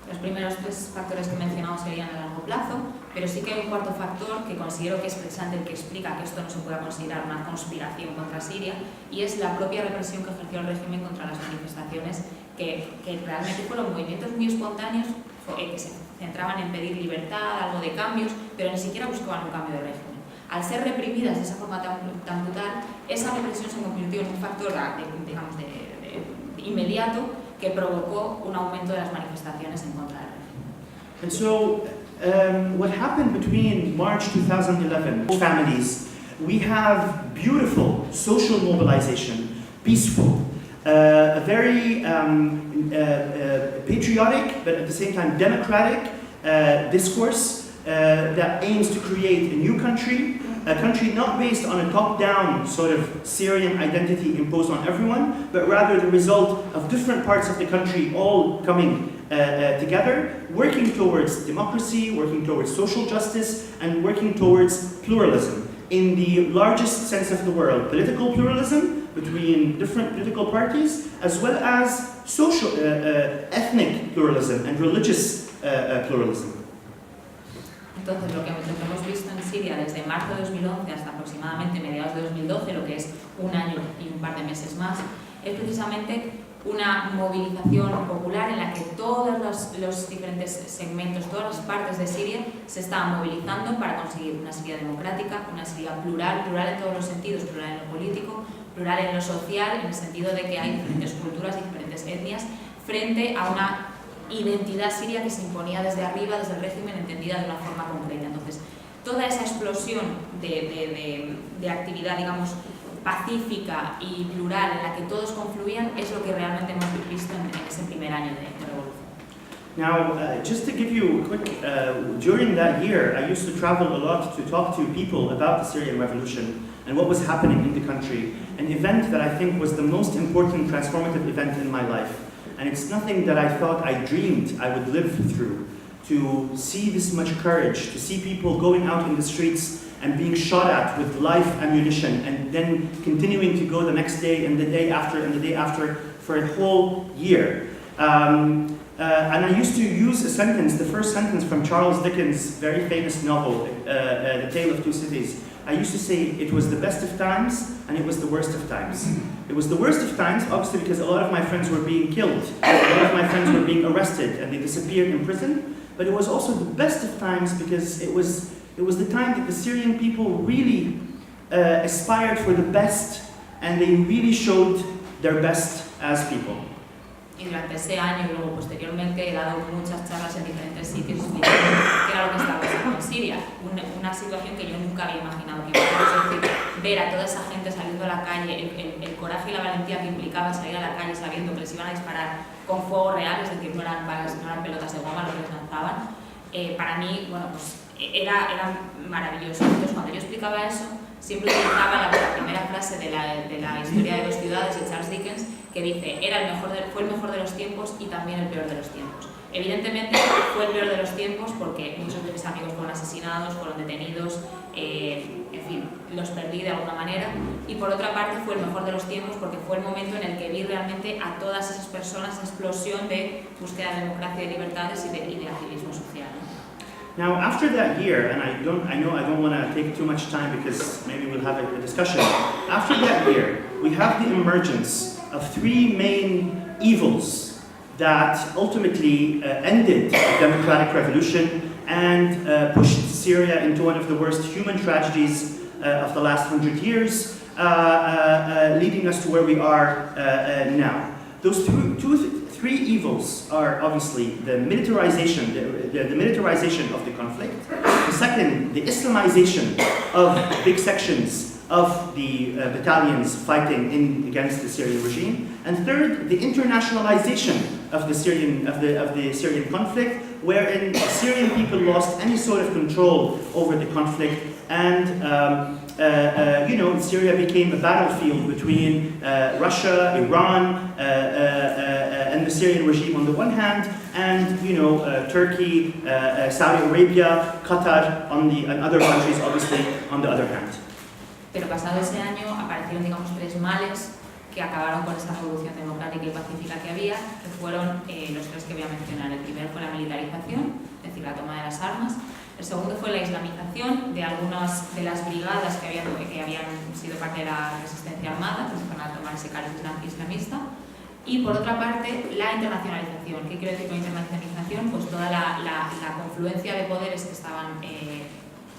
Speaker 1: Los primeros tres factores que he mencionado serían a largo plazo, pero sí que hay un cuarto factor que considero que es precisamente el que explica que esto no se pueda considerar una conspiración contra Siria, y es la propia represión que ejerció el régimen contra las manifestaciones que realmente fueron movimientos muy espontáneos que se centraban en pedir libertad, algo de cambios, pero ni siquiera buscaban un cambio de régimen. Al ser reprimidas de esa forma tan brutal, esa represión se convirtió en un factor inmediato que provocó un aumento de las manifestaciones en contra del régimen.
Speaker 3: And so, what happened between March 2011, families, we have beautiful social mobilization, peaceful, a very patriotic, but at the same time democratic discourse that aims to create a new country, a country not based on a top-down sort of Syrian identity imposed on everyone, but rather the result of different parts of the country all coming together, working towards democracy, working towards social justice, and working towards pluralism in the largest sense of the word. Political pluralism between different political parties, as well as social, ethnic pluralism and religious pluralism.
Speaker 1: Entonces, lo que hemos visto en Siria desde marzo de 2011 hasta aproximadamente mediados de 2012, lo que es un año y un par de meses más, es precisamente una movilización popular en la que todos los diferentes segmentos, todas las partes de Siria se estaban movilizando para conseguir una Siria democrática, una Siria plural, plural en todos los sentidos, plural en lo político, plural en lo social, en el sentido de que hay diferentes culturas y diferentes etnias, frente a una identidad siria que se imponía desde arriba, desde el régimen, entendida de una forma concreta. Entonces, toda esa explosión de actividad, digamos, pacífica y plural en la que todos confluían es lo que realmente hemos visto en ese primer año de revolución.
Speaker 3: Now, just to give you a quick, during that year, I used to travel a lot to talk to people about the Syrian revolution and what was happening in the country, an event that I think was the most important transformative event in my life. And it's nothing that I thought I dreamed I would live through. To see this much courage, to see people going out in the streets and being shot at with live ammunition, and then continuing to go the next day and the day after and the day after for a whole year. And I used to use a sentence, the first sentence from Charles Dickens' very famous novel, The Tale of Two Cities. I used to say it was the best of times and it was the worst of times. It was the worst of times, obviously, because a lot of my friends were being killed. A lot of my friends were being arrested and they disappeared in prison. But it was also the best of times because it was the time that the Syrian people really aspired for the best, and they really showed their best as people.
Speaker 1: Y durante ese año y luego posteriormente he dado muchas charlas en diferentes sitios explicando qué era lo que estaba pasando en Siria. Una situación que yo nunca había imaginado que iba a pasar. Es decir, ver a toda esa gente saliendo a la calle, el coraje y la valentía que implicaba salir a la calle sabiendo que les iban a disparar con fuego real, es decir, no eran balas, no eran pelotas de goma lo que les lanzaban, para mí, bueno, pues era maravilloso. Entonces, cuando yo explicaba eso, siempre utilizaba la primera frase de la historia de dos ciudades de Charles Dickens, que dice, fue el mejor de los tiempos y también el peor de los tiempos. Evidentemente fue el peor de los tiempos porque muchos de mis amigos fueron asesinados, fueron detenidos, en fin, los perdí de alguna manera, y por otra parte fue el mejor de los tiempos porque fue el momento en el que vi realmente a todas esas personas, esa explosión de búsqueda de democracia y de libertades y de activismo social.
Speaker 3: Now, after that year, and I know I don't want to take too much time because maybe we'll have a discussion. After that year, we have the emergence of three main evils that ultimately ended the democratic revolution and pushed Syria into one of the worst human tragedies of the last 100 years, leading us to where we are now. Those three evils are obviously the militarization, the militarization of the conflict. The second, the Islamization of big sections of the battalions fighting against the Syrian regime. And third, the internationalization of the Syrian conflict, wherein Syrian people lost any sort of control over the conflict, and Syria became a battlefield between Russia, Iran, and the Syrian regime on the one hand, and Turkey, Saudi Arabia, Qatar, and other countries obviously on the other hand.
Speaker 1: Pero pasado ese año aparecieron, digamos, tres males que acabaron con esa revolución democrática y pacífica que había, que fueron los tres que voy a mencionar. El primero fue la militarización, es decir, la toma de las armas. El segundo fue la islamización de algunas de las brigadas que habían sido parte de la resistencia armada, que se fueron a tomar ese caliz islamista. Y por otra parte, la internacionalización. ¿Qué quiero decir con internacionalización? Pues toda la confluencia de poderes que estaban,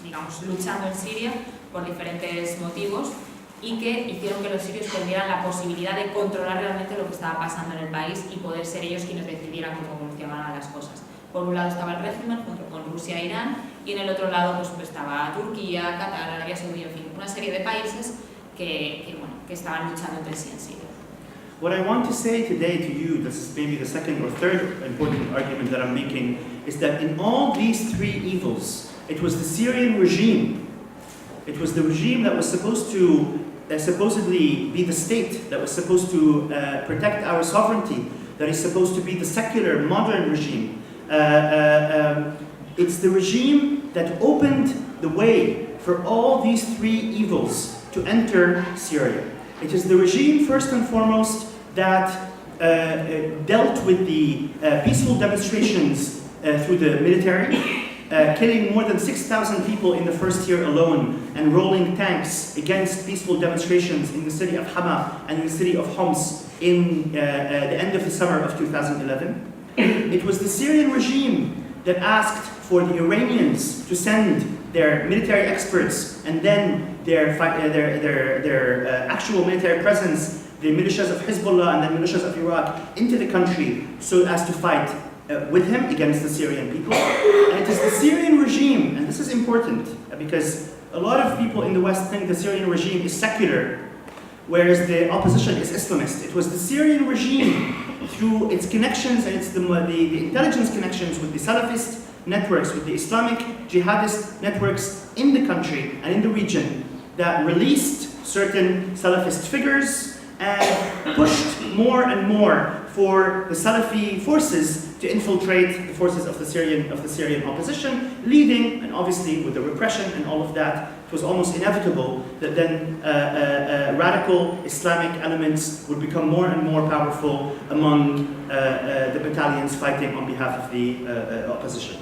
Speaker 1: digamos, luchando en Siria por diferentes motivos y que hicieron que los sirios tuvieran la posibilidad de controlar realmente lo que estaba pasando en el país y poder ser ellos quienes decidieran cómo evolucionaban las cosas. Por un lado estaba el régimen junto con Rusia e Irán y en el otro lado pues estaba Turquía, Qatar, Arabia Saudí, en fin, una serie de países que estaban luchando entre sí en Siria.
Speaker 3: What I want to say today to you, this is maybe the second or third important argument that I'm making, is that in all these three evils, it was the Syrian regime. It was the regime that was supposed to supposedly be the state, that was supposed to protect our sovereignty, that is supposed to be the secular, modern regime. It's the regime that opened the way for all these three evils to enter Syria. It is the regime, first and foremost, that dealt with the peaceful demonstrations through the military, killing more than 6,000 people in the first year alone, and rolling tanks against peaceful demonstrations in the city of Hama and in the city of Homs in the end of the summer of 2011. It was the Syrian regime that asked for the Iranians to send their military experts and then their actual military presence, the militias of Hezbollah and the militias of Iraq, into the country so as to fight with him against the Syrian people. And it is the Syrian regime, and this is important because a lot of people in the West think the Syrian regime is secular, whereas the opposition is Islamist. It was the Syrian regime, through its connections and the intelligence connections with the Salafist networks, with the Islamic jihadist networks in the country and in the region, that released certain Salafist figures and pushed more and more for the Salafi forces to infiltrate the forces of the Syrian opposition, leading, and obviously with the repression and all of that, it was almost inevitable that then radical Islamic elements would become more and more powerful among the battalions fighting on behalf of the opposition.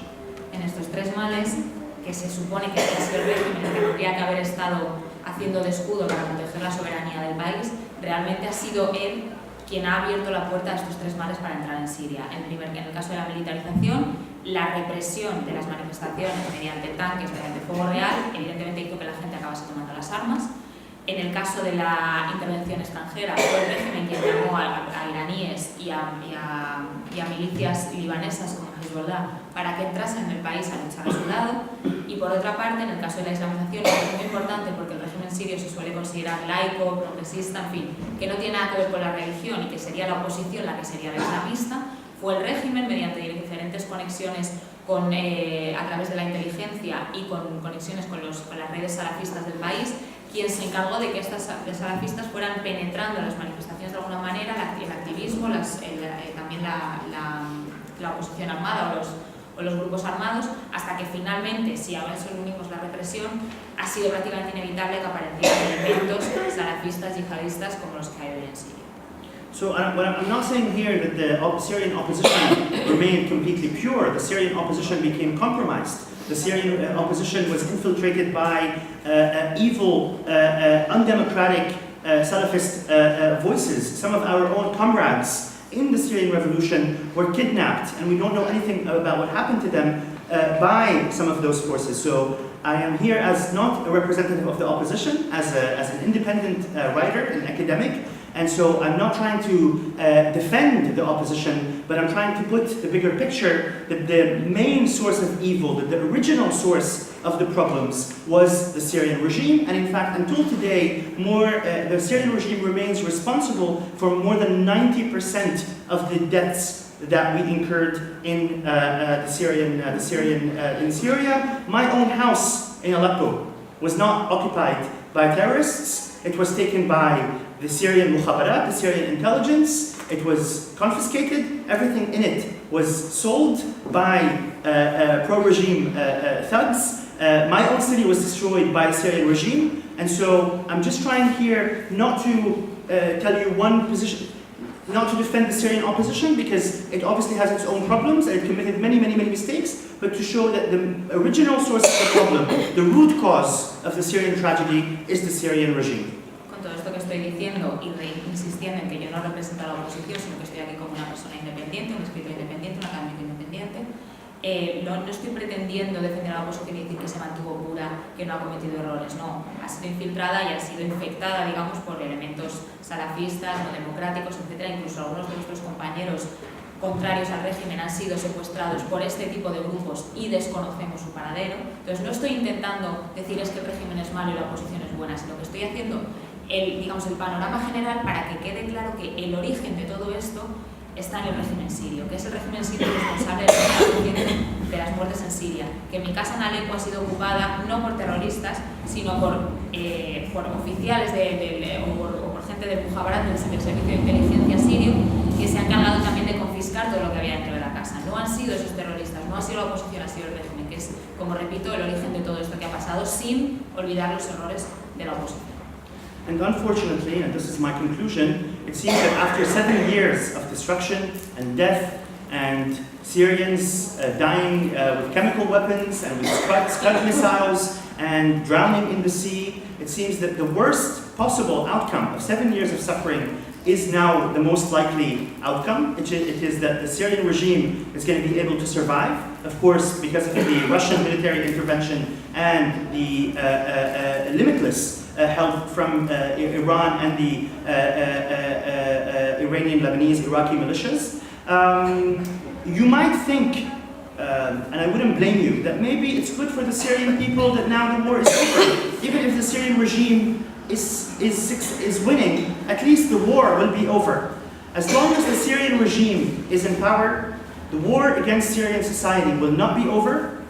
Speaker 1: En estos tres males, que se supone que es el régimen que tendría que haber estado haciendo de escudo para proteger la soberanía del país, realmente ha sido él quien ha abierto la puerta a estos tres males para entrar en Siria. En el caso de la militarización, la represión de las manifestaciones mediante tanques, mediante fuego real, evidentemente hizo que la gente acabase tomando las armas. En el caso de la intervención extranjera, fue el régimen quien llamó a iraníes y a milicias libanesas como Hezbollah para que entrasen en el país a luchar a su lado. Y por otra parte, en el caso de la islamización, es muy importante porque el régimen sirio se suele considerar laico, progresista, en fin, que no tiene nada que ver con la religión y que sería la oposición la que sería la islamista. Fue el régimen, mediante diferentes conexiones a través de la inteligencia y con conexiones con las redes salafistas del país, quien se encargó de que estas salafistas fueran penetrando las manifestaciones de alguna manera, el activismo, también la oposición armada o los grupos armados, hasta que finalmente, si ahora solo unimos la represión, ha sido prácticamente inevitable que aparecieran elementos salafistas, yihadistas como los que hay hoy en Siria.
Speaker 3: So I'm not saying here that the Syrian opposition remained completely pure. The Syrian opposition became compromised. The Syrian opposition was infiltrated by evil, undemocratic Salafist voices. Some of our own comrades in the Syrian revolution were kidnapped, and we don't know anything about what happened to them by some of those forces. So I am here as not a representative of the opposition, as an independent writer and academic. And so I'm not trying to defend the opposition, but I'm trying to put the bigger picture that the main source of evil, that the original source of the problems was the Syrian regime. And in fact, until today, the Syrian regime remains responsible for more than 90% of the deaths that we incurred in in Syria. My own house in Aleppo was not occupied by terrorists. It was taken by the Syrian mukhabarat, the Syrian intelligence. It was confiscated. Everything in it was sold by pro-regime thugs. My own city was destroyed by the Syrian regime. And so I'm just trying here not to tell you one position, not to defend the Syrian opposition, because it obviously has its own problems and it committed many mistakes, but to show that the original source of the problem, the root cause of the Syrian tragedy, is the Syrian regime.
Speaker 1: Con todo esto que estoy diciendo y insistiendo en que yo no represento a la oposición, sino que estoy aquí como una persona independiente, un escritor independiente, un académico independiente, no estoy pretendiendo defender a la oposición y decir que se mantuvo pura, que no ha cometido errores, no. Ha sido infiltrada y ha sido infectada, digamos, por elementos salafistas, no democráticos, etc. Incluso algunos de nuestros compañeros contrarios al régimen han sido secuestrados por este tipo de grupos y desconocemos su paradero. Entonces no estoy intentando decir es que el régimen es malo y la oposición es buena, sino que estoy haciendo el panorama general para que quede claro que el origen de todo esto está en el régimen sirio, que es el régimen sirio responsable de las muertes en Siria, que mi casa en Alepo ha sido ocupada no por terroristas, sino por oficiales o por gente del Mujabara, del Servicio de Inteligencia sirio, que se han encargado también de confiscar todo lo que había dentro de la casa. No han sido esos terroristas, no ha sido la oposición, ha sido el régimen, que es, como repito, el origen de todo esto que ha pasado, sin olvidar los errores de la oposición.
Speaker 3: And unfortunately, and this is my conclusion, it seems that after 7 years of destruction and death and Syrians dying with chemical weapons and with Scud missiles and drowning in the sea, it seems that the worst possible outcome of 7 years of suffering is now the most likely outcome. It is that the Syrian regime is going to be able to survive, of course, because of the Russian military intervention and the limitless help from Iran and the Iranian, Lebanese, Iraqi militias. You might think, and I wouldn't blame you, that maybe it's good for the Syrian people that now the war is over. Even if the Syrian regime is winning, at least the war will be over. As long as the Syrian regime is in power, the war against Syrian society will not be over.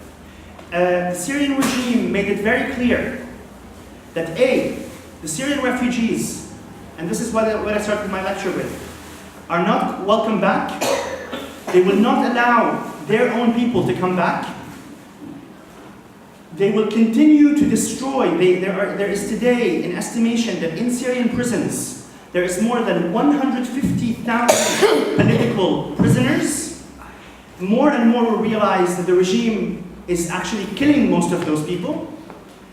Speaker 3: The Syrian regime made it very clear that the Syrian refugees, and this is what I started my lecture with, are not welcome back. They will not allow their own people to come back. They will continue to destroy. There is today an estimation that in Syrian prisons, there is more than 150,000 political prisoners. More and more we realize that the regime is actually killing most of those people.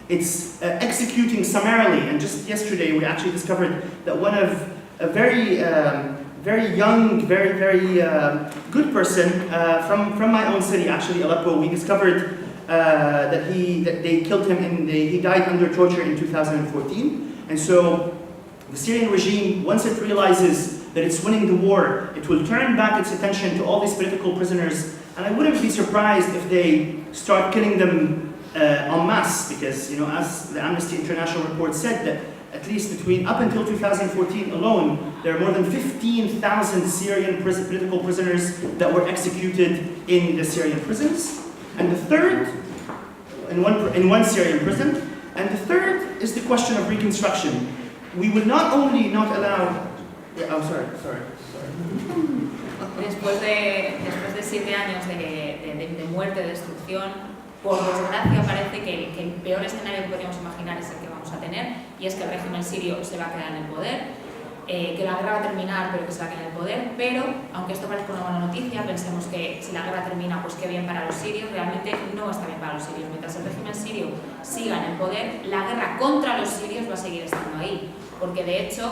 Speaker 3: It's executing summarily, and just yesterday we actually discovered that one of a very young, very good person from my own city, actually Aleppo, we discovered that they killed him he died under torture in 2014. And so the Syrian regime, once it realizes that it's winning the war, it will turn back its attention to all these political prisoners, and I wouldn't be surprised if they start killing them en masse, because, you know, as the Amnesty International report said, that at least up until 2014 alone, there are more than 15,000 Syrian political prisoners that were executed in the Syrian prisons. And the third, in one Syrian prison, and the third is the question of reconstruction. We will not only not allow. Yeah, sorry.
Speaker 1: Después de 7 años de muerte, de destrucción, por desgracia parece que el peor escenario que podríamos imaginar es el que vamos a tener, y es que el régimen sirio se va a quedar en el poder, que la guerra va a terminar pero que se va a quedar en el poder, pero aunque esto parezca una buena noticia, pensemos que si la guerra termina, pues qué bien para los sirios, realmente no está bien para los sirios. Mientras el régimen sirio siga en el poder, la guerra contra los sirios va a seguir estando ahí, porque de hecho,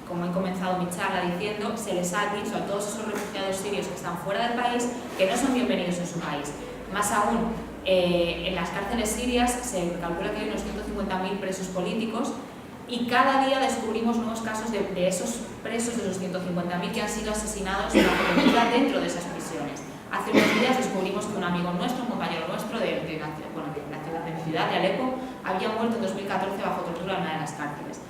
Speaker 1: como he comenzado mi charla diciendo, se les ha dicho a todos esos refugiados sirios que están fuera del país que no son bienvenidos en su país. Más aún, en las cárceles sirias se calcula que hay unos 150.000 presos políticos, y cada día descubrimos nuevos casos de esos presos, de los 150.000 que han sido asesinados bajo tortura dentro de esas prisiones. Hace unos días descubrimos que un amigo nuestro, un compañero nuestro de mi ciudad, de Alepo, había muerto en 2014 bajo tortura en una de las cárceles.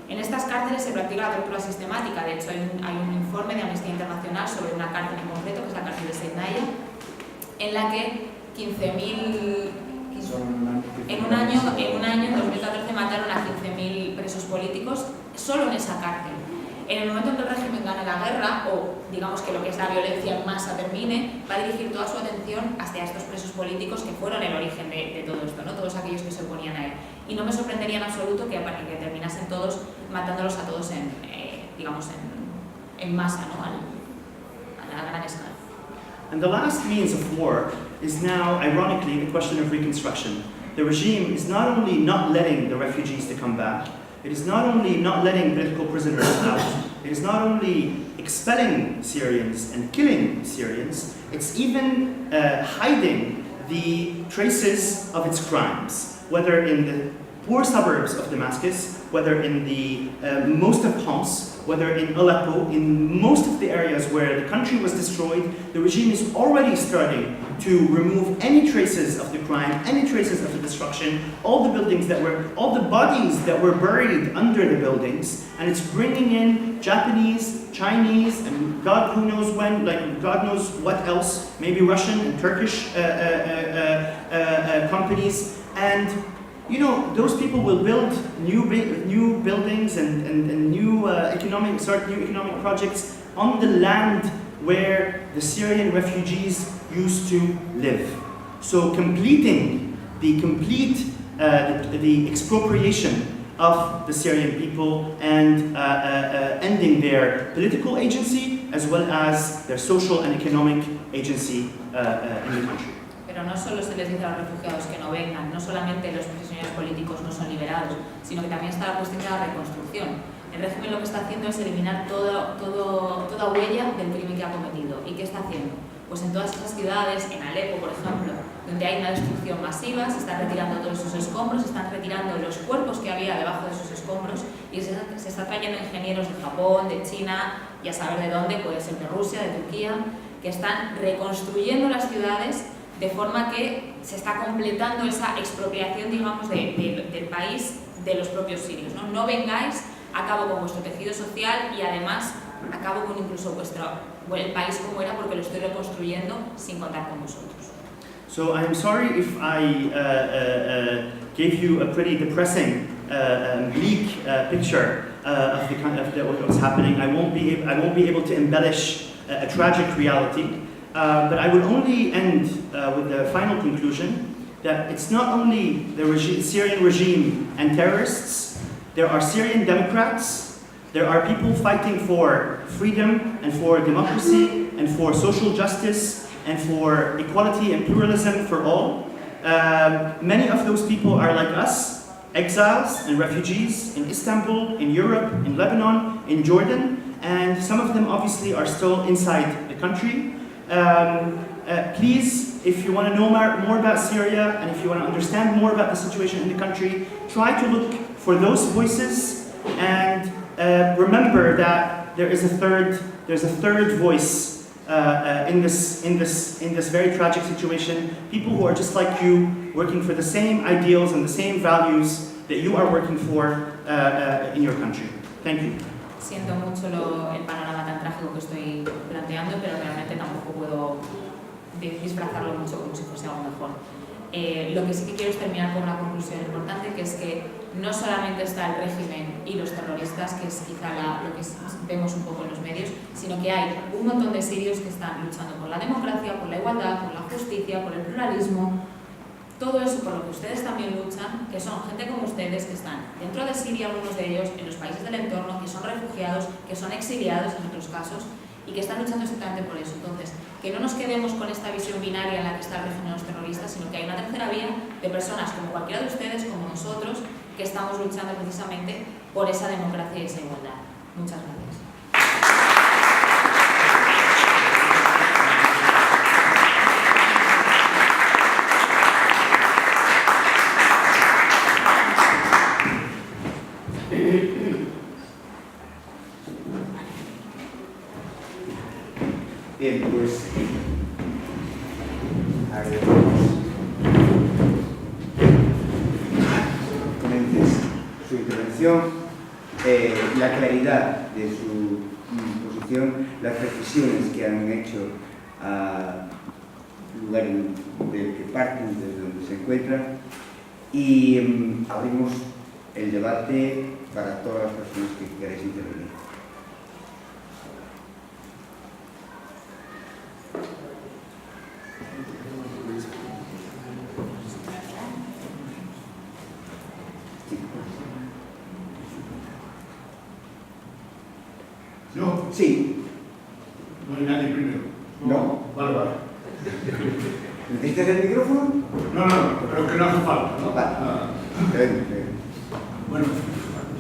Speaker 1: En estas cárceles se practica la tortura sistemática. De hecho, hay un informe de Amnistía Internacional sobre una cárcel en concreto, que es la cárcel de Sednaya, en la que 15.000... En un año, en 2014, mataron a 15.000 presos políticos solo en esa cárcel. En el momento en que el régimen gane la guerra, o digamos que lo que es la violencia en masa termine, va a dirigir toda su atención hacia estos presos políticos que fueron el origen de todo esto, ¿no? Todos aquellos que se oponían a él. Y no me sorprendería en absoluto que terminasen todos matándolos a todos digamos, en masa, ¿no? a la gran escala.
Speaker 3: And the last means of war is now, ironically, the question of reconstruction. The regime is not only not letting the refugees to come back, it is not only not letting political prisoners out, it is not only expelling Syrians and killing Syrians, it's even hiding the traces of its crimes, whether in the poor suburbs of Damascus, whether in the most of Homs, whether in Aleppo, in most of the areas where the country was destroyed, the regime is already starting to remove any traces of the crime, any traces of the destruction, all the bodies that were buried under the buildings, and it's bringing in Japanese, Chinese, and God who knows when, like God knows what else, maybe Russian and Turkish companies, and you know, those people will build new buildings and new economic projects on the land where the Syrian refugees used to live. So completing the expropriation of the Syrian people and ending their political agency as well as their social and economic agency in the country.
Speaker 1: Pero no solo se les dice a los refugiados que no vengan, no solamente los prisioneros políticos no son liberados, sino que también está la cuestión de la reconstrucción. El régimen lo que está haciendo es eliminar toda huella del crimen que ha cometido. ¿Y qué está haciendo? Pues en todas esas ciudades, en Alepo, por ejemplo, donde hay una destrucción masiva, se están retirando todos esos escombros, se están retirando los cuerpos que había debajo de esos escombros y se está trayendo ingenieros de Japón, de China, y a saber de dónde, puede ser de Rusia, de Turquía, que están reconstruyendo las ciudades de forma que se está completando esa expropiación, digamos, del país de los propios sirios, ¿no? No vengáis, acabo con vuestro tejido social y además acabo con incluso el país como era porque lo estoy reconstruyendo sin contar con vosotros.
Speaker 3: So I'm sorry if I gave you a pretty depressing, bleak picture of what's happening. I won't be able to embellish a tragic reality. But I would only end with the final conclusion that it's not only the Syrian regime and terrorists, there are Syrian Democrats, there are people fighting for freedom and for democracy and for social justice and for equality and pluralism for all. Many of those people are like us, exiles and refugees in Istanbul, in Europe, in Lebanon, in Jordan, and some of them obviously are still inside the country. Please, if you want to know more about Syria and if you want to understand more about the situation in the country, try to look for those voices and remember that there's a third voice in this very tragic situation. People who are just like you, working for the same ideals and the same values that you are working for in your country. Thank you.
Speaker 1: Siento mucho el panorama tan trágico que estoy planteando, pero realmente tampoco puedo disfrazarlo mucho como si fuese algo mejor. Lo que sí que quiero es terminar con una conclusión importante, que es que no solamente está el régimen y los terroristas, que es quizá lo que vemos un poco en los medios, sino que hay un montón de sirios que están luchando por la democracia, por la igualdad, por la justicia, por el pluralismo. Todo eso por lo que ustedes también luchan, que son gente como ustedes que están dentro de Siria, algunos de ellos, en los países del entorno, que son refugiados, que son exiliados en otros casos y que están luchando exactamente por eso. Entonces, que no nos quedemos con esta visión binaria en la que está el régimen de los terroristas, sino que hay una tercera vía de personas como cualquiera de ustedes, como nosotros, que estamos luchando precisamente por esa democracia y esa igualdad. Muchas gracias.
Speaker 4: Bien, pues agradecemos ponentes su intervención, la claridad de su posición, las precisiones que han hecho al lugar del que parten, desde donde se encuentran, y abrimos el debate para todas las personas que queráis intervenir.
Speaker 2: Sí.
Speaker 5: No hay nadie primero.
Speaker 4: No.
Speaker 5: Vale, vale.
Speaker 4: ¿Necesitas el micrófono?
Speaker 5: No, pero que no hace falta, ¿no?
Speaker 4: Vale.
Speaker 5: Nada.
Speaker 4: Bien, bien.
Speaker 5: Bueno,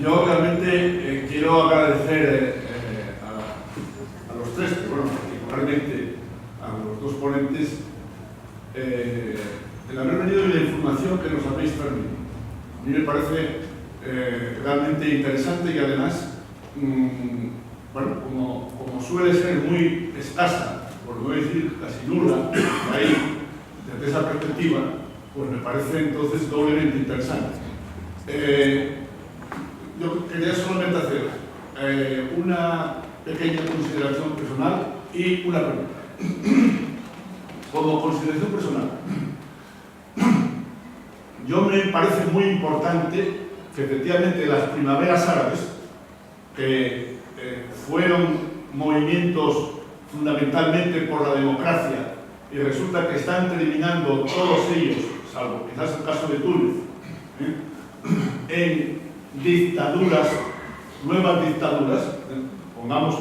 Speaker 5: yo realmente quiero agradecer a los tres, pero bueno, particularmente a los dos ponentes, el haber venido y la información que nos habéis transmitido. A mí me parece realmente interesante y además, bueno, como suele ser muy escasa, por no decir casi nula, ahí, desde esa perspectiva, pues me parece entonces doblemente interesante. Yo quería solamente hacer una pequeña consideración personal y una pregunta. Como consideración personal, yo me parece muy importante que efectivamente las primaveras árabes, que fueron movimientos fundamentalmente por la democracia y resulta que están terminando todos ellos, salvo quizás el caso de Túnez, en dictaduras, nuevas dictaduras, pongamos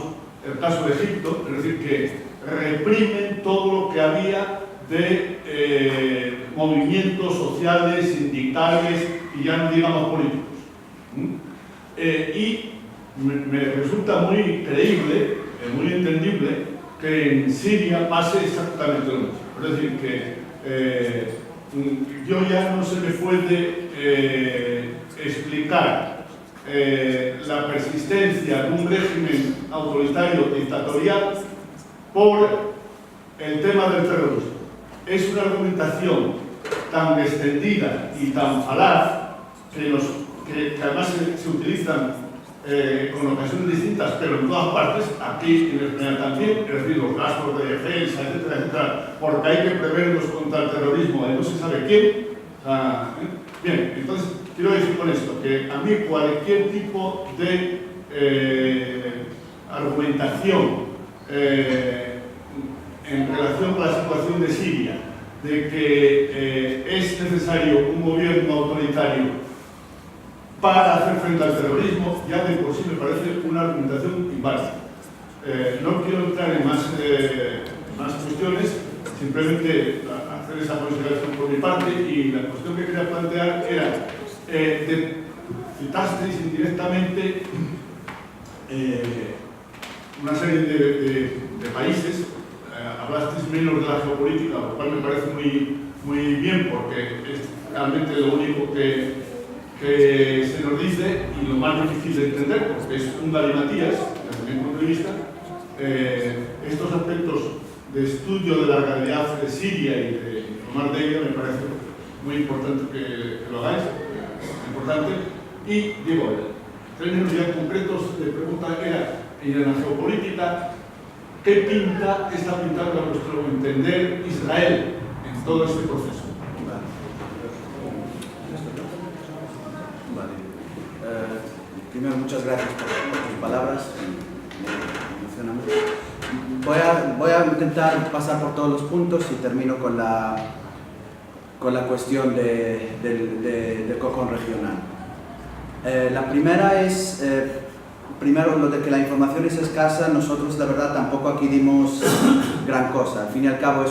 Speaker 5: el caso de Egipto, es decir, que reprimen todo lo que había de movimientos sociales, sindicales y ya no digamos políticos. Y me resulta muy creíble, muy entendible, que en Siria pase exactamente lo mismo. Es decir, que yo ya no se me puede explicar la persistencia de un régimen autoritario dictatorial por el tema del terrorismo. Es una argumentación tan extendida y tan falaz que además se utilizan con ocasiones distintas, pero en todas partes, aquí en España también, es decir, los gastos de defensa, etcétera, etcétera, porque hay que preverlos contra el terrorismo de no se sabe quién. Bien, entonces quiero decir con esto que a mí cualquier tipo de argumentación en relación con la situación de Siria, de que es necesario un gobierno autoritario para hacer frente al terrorismo, ya de por sí me parece una argumentación inválida. No quiero entrar en más cuestiones, simplemente hacer esa consideración por mi parte, y la cuestión que quería plantear era, citasteis indirectamente una serie de países, hablasteis menos de la geopolítica, lo cual me parece muy bien, porque es realmente lo único que se nos dice y lo más difícil de entender, porque es un galimatías, desde mi punto de vista. Estos aspectos de estudio de la realidad de Siria y de informar de ella me parece muy importante que lo hagáis, importante. Y digo, en términos ya concretos, de pregunta era, en la geopolítica, ¿qué pinta está pintando a nuestro entender Israel en todo este proceso?
Speaker 2: Primero, muchas gracias por tus palabras, me emociona mucho. Voy a intentar pasar por todos los puntos y termino con la cuestión del cocón regional. La primera es, primero, lo de que la información es escasa. Nosotros, la verdad, tampoco aquí dimos gran cosa. Al fin y al cabo,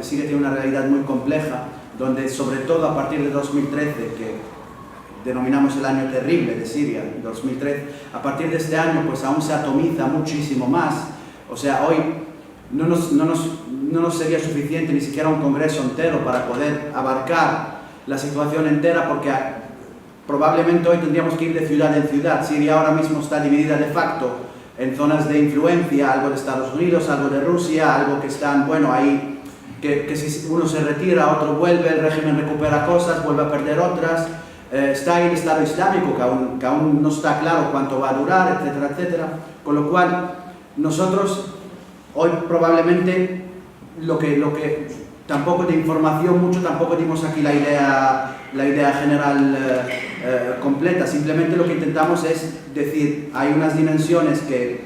Speaker 2: Siria tiene una realidad muy compleja, donde, sobre todo a partir de 2013, que denominamos el año terrible de Siria, 2013, a partir de este año pues aún se atomiza muchísimo más. O sea, hoy no nos sería suficiente ni siquiera un congreso entero para poder abarcar la situación entera, porque probablemente hoy tendríamos que ir de ciudad en ciudad. Siria ahora mismo está dividida de facto en zonas de influencia, algo de Estados Unidos, algo de Rusia, algo que están, bueno, ahí, que si uno se retira, otro vuelve, el régimen recupera cosas, vuelve a perder otras. Está ahí el Estado Islámico, que aún no está claro cuánto va a durar, etcétera, etcétera. Con lo cual, nosotros hoy probablemente lo que tampoco de información mucho, tampoco dimos aquí la idea general completa. Simplemente lo que intentamos es decir, hay unas dimensiones que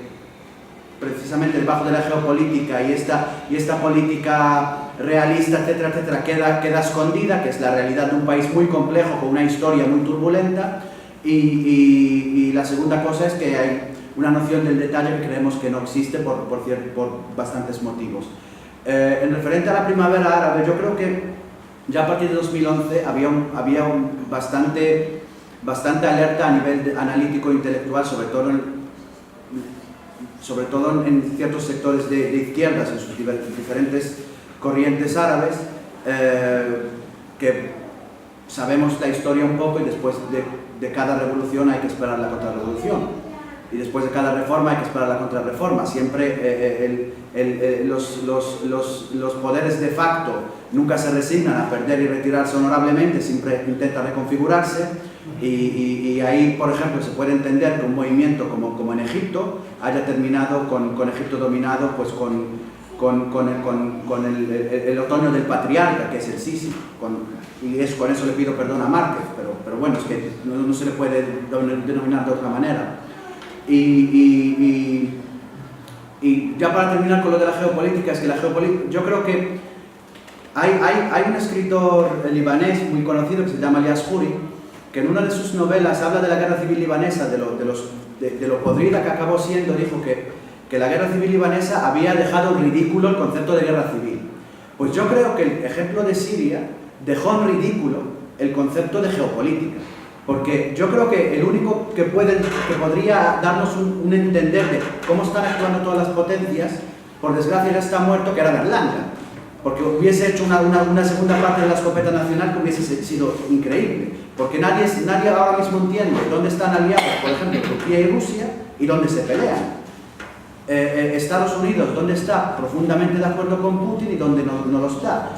Speaker 2: precisamente debajo de la geopolítica y esta política realista, etcétera, etcétera, queda escondida, que es la realidad de un país muy complejo, con una historia muy turbulenta. Y la segunda cosa es que hay una noción del detalle que creemos que no existe por bastantes motivos. En referente a la primavera árabe, yo creo que ya a partir de 2011 había bastante alerta a nivel analítico e intelectual, sobre todo en ciertos sectores de izquierdas, en sus diferentes corrientes árabes, que sabemos la historia un poco y después de cada revolución hay que esperar la contrarrevolución. Y después de cada reforma hay que esperar la contrarreforma. Siempre los poderes de facto nunca se resignan a perder y retirarse honorablemente, siempre intentan reconfigurarse. Y ahí, por ejemplo, se puede entender que un movimiento como en Egipto haya terminado con Egipto dominado pues con el otoño del patriarca, que es el Sisi. Con eso le pido perdón a Márquez, pero bueno, es que no se le puede denominar de otra manera. Y ya para terminar con lo de la geopolítica, es que yo creo que hay un escritor libanés muy conocido que se llama Elias Khoury, que en una de sus novelas habla de la guerra civil libanesa, de lo podrida que acabó siendo. Dijo que la guerra civil libanesa había dejado en ridículo el concepto de guerra civil. Pues yo creo que el ejemplo de Siria dejó en ridículo el concepto de geopolítica. Porque yo creo que el único que podría darnos un entender de cómo están actuando todas las potencias, por desgracia ya está muerto, que era Berlanga. Porque hubiese hecho una segunda parte de la escopeta nacional que hubiese sido increíble. Porque nadie ahora mismo entiende dónde están aliados, por ejemplo, Turquía y Rusia, y dónde se pelean. Estados Unidos, dónde está profundamente de acuerdo con Putin y dónde no lo está.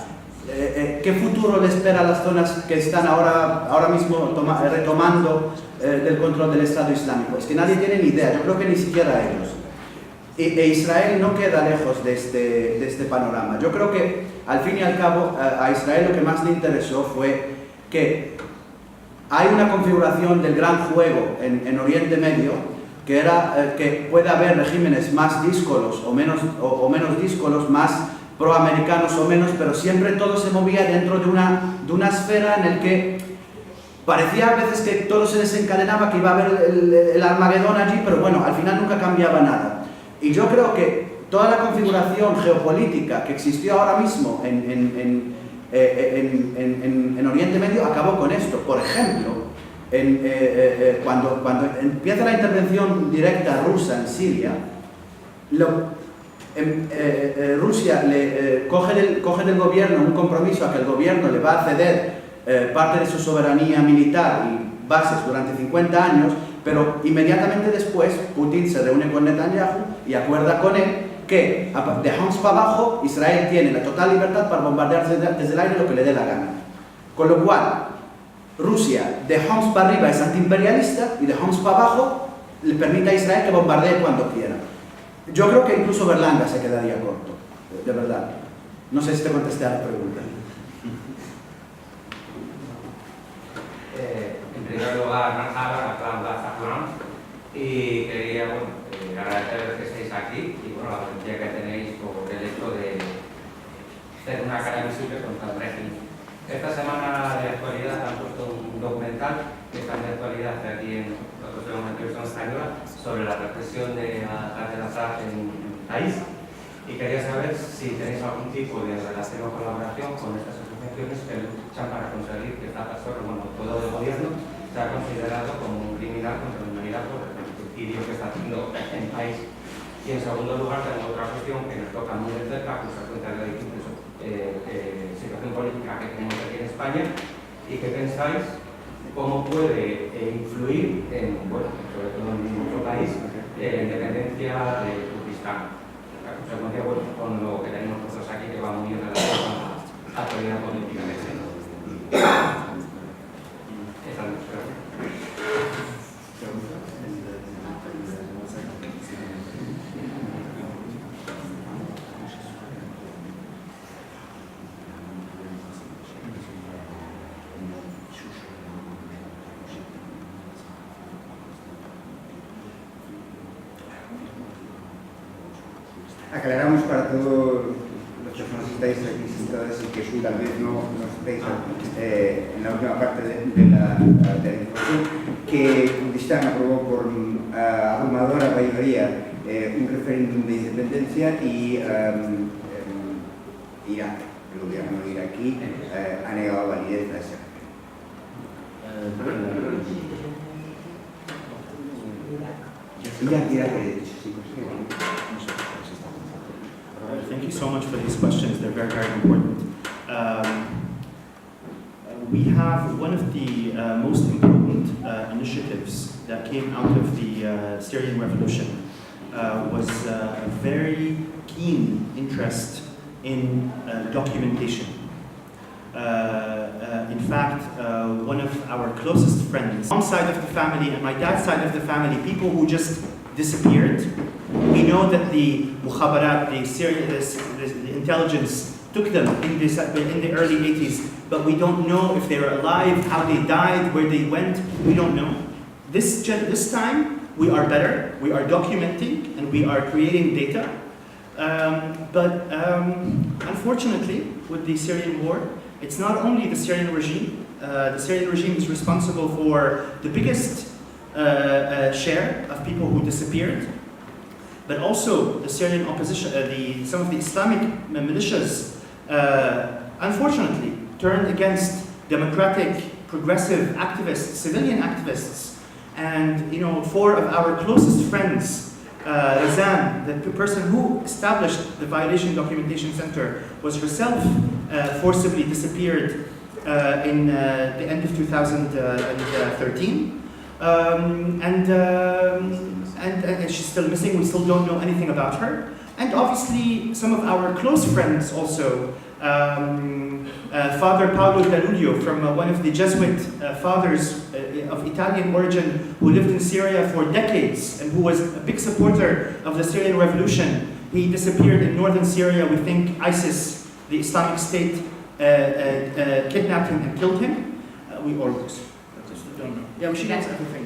Speaker 2: ¿Qué futuro le espera a las zonas que están ahora mismo retomando del control del Estado Islámico? Es que nadie tiene ni idea, yo creo que ni siquiera ellos. E Israel no queda lejos de este panorama. Yo creo que, al fin y al cabo, a Israel lo que más le interesó fue que hay una configuración del gran juego en Oriente Medio, que era que puede haber regímenes más díscolos o menos díscolos, más proamericanos o menos, pero siempre todo se movía dentro de una esfera en el que parecía a veces que todo se desencadenaba, que iba a haber el Armagedón allí, pero bueno, al final nunca cambiaba nada. Y yo creo que toda la configuración geopolítica que existió ahora mismo en Oriente Medio acabó con esto. Por ejemplo, cuando empieza la intervención directa rusa en Siria, Rusia coge del gobierno un compromiso a que el gobierno le va a ceder parte de su soberanía militar y bases durante 50 años, pero inmediatamente después Putin se reúne con Netanyahu y acuerda con él que de Homs para abajo Israel tiene la total libertad para bombardear desde el aire lo que le dé la gana. Con lo cual, Rusia de Homs para arriba es antiimperialista y de Homs para abajo le permite a Israel que bombardee cuando quiera. Yo creo que incluso Berlanga se quedaría corto, de verdad. No sé si te contesté a la pregunta.
Speaker 6: En primer lugar, Marjara, y quería agradeceros que estéis aquí y la valentía que tenéis por el hecho de ser una cara visible contra el régimen. Esta semana de actualidad han puesto un documental que está de actualidad aquí en la televisión española sobre la represión de Assad en el país, y quería saber si tenéis algún tipo de relación o colaboración con estas asociaciones que luchan para conseguir que esta persona, todo el gobierno, sea considerado como un criminal contra la humanidad por el genocidio que está haciendo en el país. Y en segundo lugar, tengo otra cuestión que nos toca muy de cerca, pues a cuenta de la difícil situación política que tenemos aquí en España, y qué pensáis cómo puede influir sobre todo en nuestro país, la independencia de Kurdistán. La consecuencia, con lo que tenemos nosotros aquí, que va muy en relación con la actualidad política que tenemos. Esa es nuestra
Speaker 4: Aclaramos para todos los que nos estáis aquí sentados que tú tal vez no estéis en la última parte de la información, que Kurdistán aprobó por abrumadora mayoría un referéndum de independencia y Irak, el gobierno iraquí, ha negado validez a ese
Speaker 3: Thank you so much for these questions. They're very, very important. We have one of the most important initiatives that came out of the Syrian revolution was a very keen interest in documentation. In fact, one of our closest friends, mom's side of the family and my dad's side of the family, people who just disappeared. We know that the mukhabarat, the intelligence, took them in the early 80s, but we don't know if they were alive, how they died, where they went. We don't know. This time, we are better. We are documenting and we are creating data. But unfortunately, with the Syrian war, it's not only the Syrian regime. The Syrian regime is responsible for the biggest share of people who disappeared, but also the Syrian opposition, some of the Islamic militias, unfortunately, turned against democratic, progressive activists, civilian activists. And 4 of our closest friends, Razan, the person who established the Violation Documentation Center, was herself forcibly disappeared in the end of 2013. And she's still missing. We still don't know anything about her. And obviously, some of our close friends also, Father Paolo Daluglio, from one of the Jesuit fathers of Italian origin, who lived in Syria for decades and who was a big supporter of the Syrian revolution. He disappeared in northern Syria. We think ISIS, the Islamic State, kidnapped him and killed him. We don't know. Yeah, she knows everything.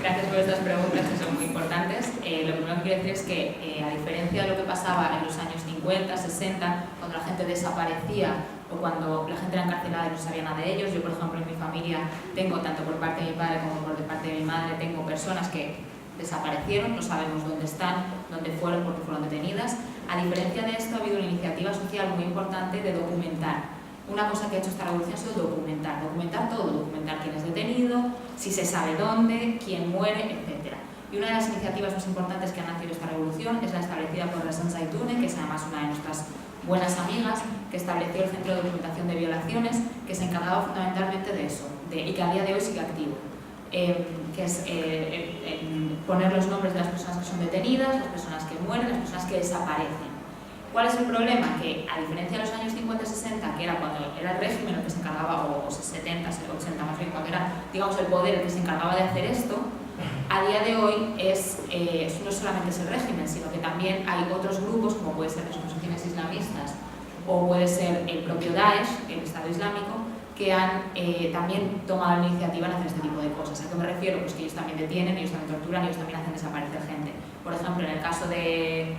Speaker 1: Gracias por estas preguntas que son muy importantes. Lo primero que quiero decir es que, a diferencia de lo que pasaba en los años 50, 60, cuando la gente desaparecía o cuando la gente era encarcelada y no sabía nada de ellos, yo, por ejemplo, en mi familia tengo, tanto por parte de mi padre como por parte de mi madre, tengo personas que desaparecieron, no sabemos dónde están, dónde fueron, porque fueron detenidas. A diferencia de esto, ha habido una iniciativa social muy importante de documentar. Una cosa que ha hecho esta revolución ha sido documentar todo, documentar quién es detenido, si se sabe dónde, quién muere, etc. Y una de las iniciativas más importantes que ha nacido esta revolución es la establecida por Razan Zaitouneh, que es además una de nuestras buenas amigas, que estableció el Centro de Documentación de Violaciones, que se encargaba fundamentalmente de eso, y que a día de hoy sigue activo, que es poner los nombres de las personas que son detenidas, las personas que mueren, las personas que desaparecen. ¿Cuál es el problema? Que a diferencia de los años 50 y 60, que era cuando era el régimen el que se encargaba, o 70, 80 más bien, cuando era, digamos, el poder el que se encargaba de hacer esto, a día de hoy no solamente es el régimen, sino que también hay otros grupos, como puede ser las organizaciones islamistas o puede ser el propio Daesh, el Estado Islámico, que han también tomado la iniciativa en hacer este tipo de cosas. ¿A qué me refiero? Pues que ellos también detienen, ellos también torturan, ellos también hacen desaparecer gente. Por ejemplo, en el caso de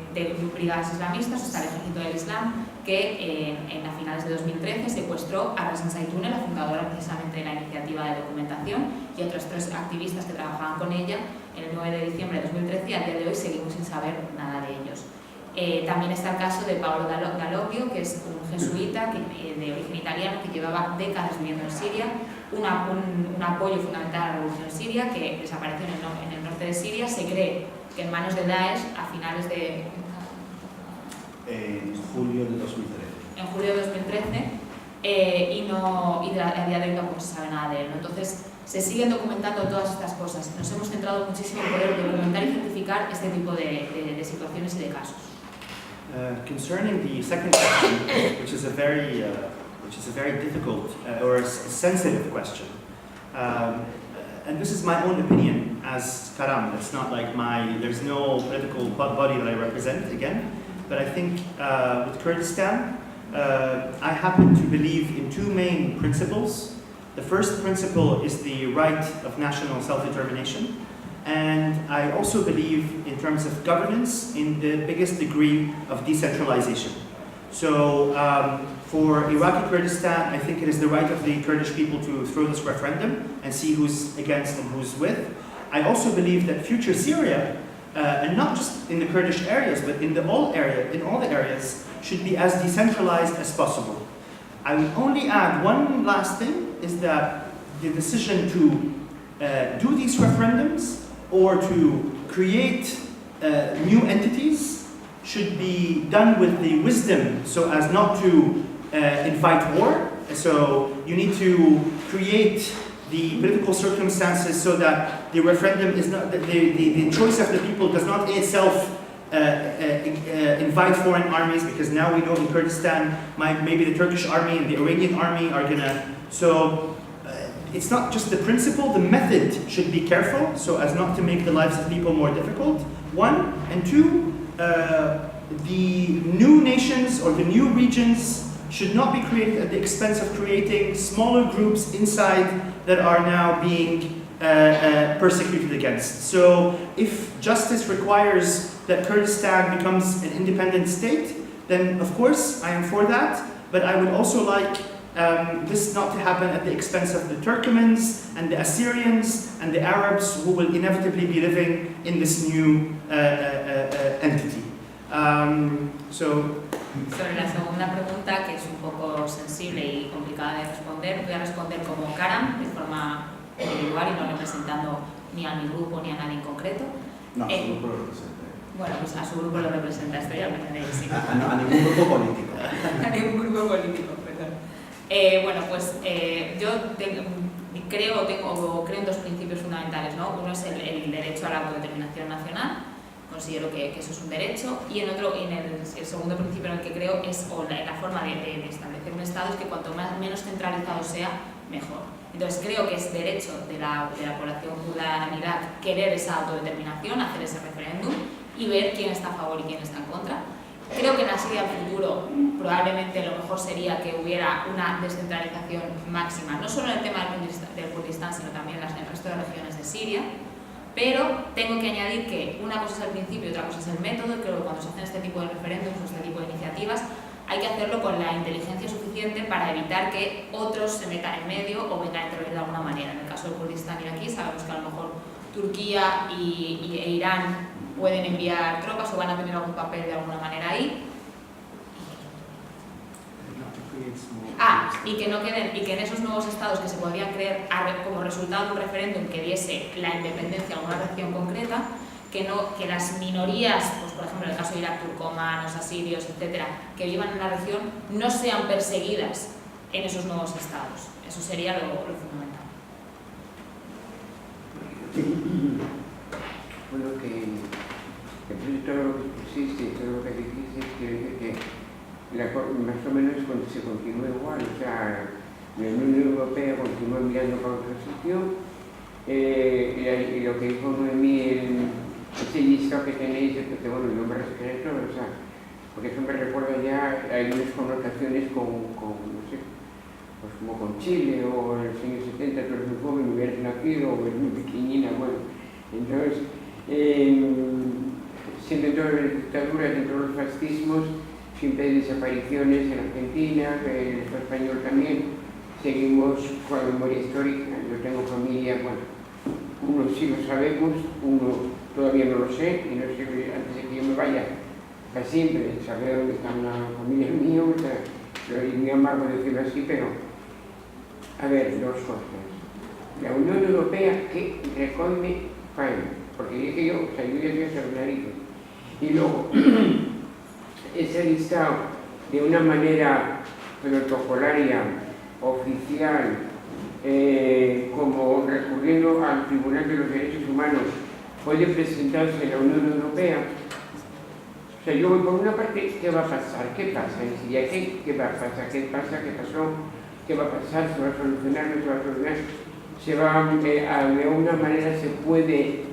Speaker 1: brigadas islamistas, está el Ejército del Islam, que a finales de 2013 secuestró a Razan Zaitouneh, la fundadora precisamente de la iniciativa de documentación, y otros 3 activistas que trabajaban con ella. En el 9 de diciembre de 2013 y a día de hoy seguimos sin saber nada de ellos. También está el caso de Paolo Daluglio, que es un jesuita de origen italiano que llevaba décadas viviendo en Siria, un apoyo fundamental a la revolución siria, que desapareció en el norte de Siria. Se cree que en manos de Daesh a finales de...
Speaker 2: En julio de 2013.
Speaker 1: En julio de 2013, y a día de hoy tampoco se sabe nada de él, ¿no? Entonces, se siguen documentando todas estas cosas. Nos hemos centrado muchísimo en poder documentar y certificar este tipo de situaciones y de casos.
Speaker 3: Concerning the second question, which is a very difficult or a sensitive question, and this is my own opinion as Karam. It's not like there's no political body that I represent again, but I think with Kurdistan, I happen to believe in 2 main principles. The first principle is the right of national self-determination. And I also believe, in terms of governance, in the biggest degree of decentralization. So for Iraqi Kurdistan, I think it is the right of the Kurdish people to throw this referendum and see who's against and who's with. I also believe that future Syria, and not just in the Kurdish areas, but in all the areas, should be as decentralized as possible. I would only add one last thing, is that the decision to do these referendums or to create new entities should be done with the wisdom so as not to invite war. So you need to create the political circumstances so that the referendum is not, the choice of the people does not itself invite foreign armies, because now we know in Kurdistan, maybe the Turkish army and the Iranian army are gonna, so it's not just the principle, the method should be careful so as not to make the lives of people more difficult, one, and two, the new nations or the new regions should not be created at the expense of creating smaller groups inside that are now being persecuted against. So if justice requires that Kurdistan becomes an independent state, then of course I am for that, but I would also like this not to happen at the expense of the Turkmens and the Assyrians and the Arabs who will inevitably be living in this new entity.
Speaker 1: Sobre la segunda pregunta, que es un poco sensible y complicada de responder, voy a responder como Karam, de forma individual y no representando ni a mi grupo ni a nadie en concreto.
Speaker 2: No, a su grupo lo representa.
Speaker 1: Bueno, pues a su grupo lo representa, esto ya me tenéis. Sí.
Speaker 2: A ningún grupo político.
Speaker 1: A ningún grupo político, perdón. Bueno, pues yo creo en dos principios fundamentales, ¿no? Uno es el derecho a la autodeterminación nacional. Considero que eso es un derecho, y el segundo principio en el que creo es la forma de establecer un Estado es que cuanto menos centralizado sea, mejor. Entonces creo que es derecho de la población kurda en Irak querer esa autodeterminación, hacer ese referéndum y ver quién está a favor y quién está en contra. Creo que en la Siria del futuro probablemente lo mejor sería que hubiera una descentralización máxima, no solo en el tema del Kurdistán, sino también en el resto de regiones de Siria. Pero tengo que añadir que una cosa es el principio y otra cosa es el método, y creo que cuando se hacen este tipo de referéndums o este tipo de iniciativas hay que hacerlo con la inteligencia suficiente para evitar que otros se metan en medio o vengan a intervenir de alguna manera. En el caso del Kurdistán iraquí sabemos que a lo mejor Turquía e Irán pueden enviar tropas o van a tener algún papel de alguna manera ahí. Y que en esos nuevos estados que se podrían crear como resultado de un referéndum que diese la independencia a una región concreta, que las minorías, pues por ejemplo en el caso de Irak, turcomanos, asirios, etcétera, que vivan en la región, no sean perseguidas en esos nuevos estados. Eso sería lo fundamental.
Speaker 7: Bueno, que todo lo que pusiste, todo lo que dijiste, quiero decir que más o menos se continúa igual, o sea, la Unión Europea continúa mirando para otro sitio, y lo que dijo Noemí, ese listado que tenéis, que bueno, no me respeto, o sea, porque eso me recuerda ya, hay unas connotaciones con no sé, pues como con Chile, o en los años 70, tú eres muy joven, hubieras nacido, o eres muy pequeñina, bueno, entonces, siempre todas las dictaduras, en todos los fascismos, siempre hay desapariciones en Argentina, en el Estado español también. Seguimos con la memoria histórica. Yo tengo familia, bueno, uno sí lo sabemos, uno todavía no lo sé, y no sé, antes de que yo me vaya, para siempre, saber dónde está una familia mía, o sea, es muy amargo decirlo así, pero, a ver, dos cosas. La Unión Europea, ¿qué recoge faena? Porque dije yo, o sea, yo ya estoy a ser narices. Y luego, ese listado de una manera protocolaria, oficial, como recurriendo al Tribunal de los Derechos Humanos, puede presentarse en la Unión Europea. O sea, yo voy por una parte, ¿qué va a pasar? ¿Qué pasa en Siria? ¿Qué va a pasar? ¿Qué pasa? ¿Qué pasó? ¿Qué va a pasar? ¿Se va a solucionar? ¿No se va a solucionar? Se va, de alguna manera se puede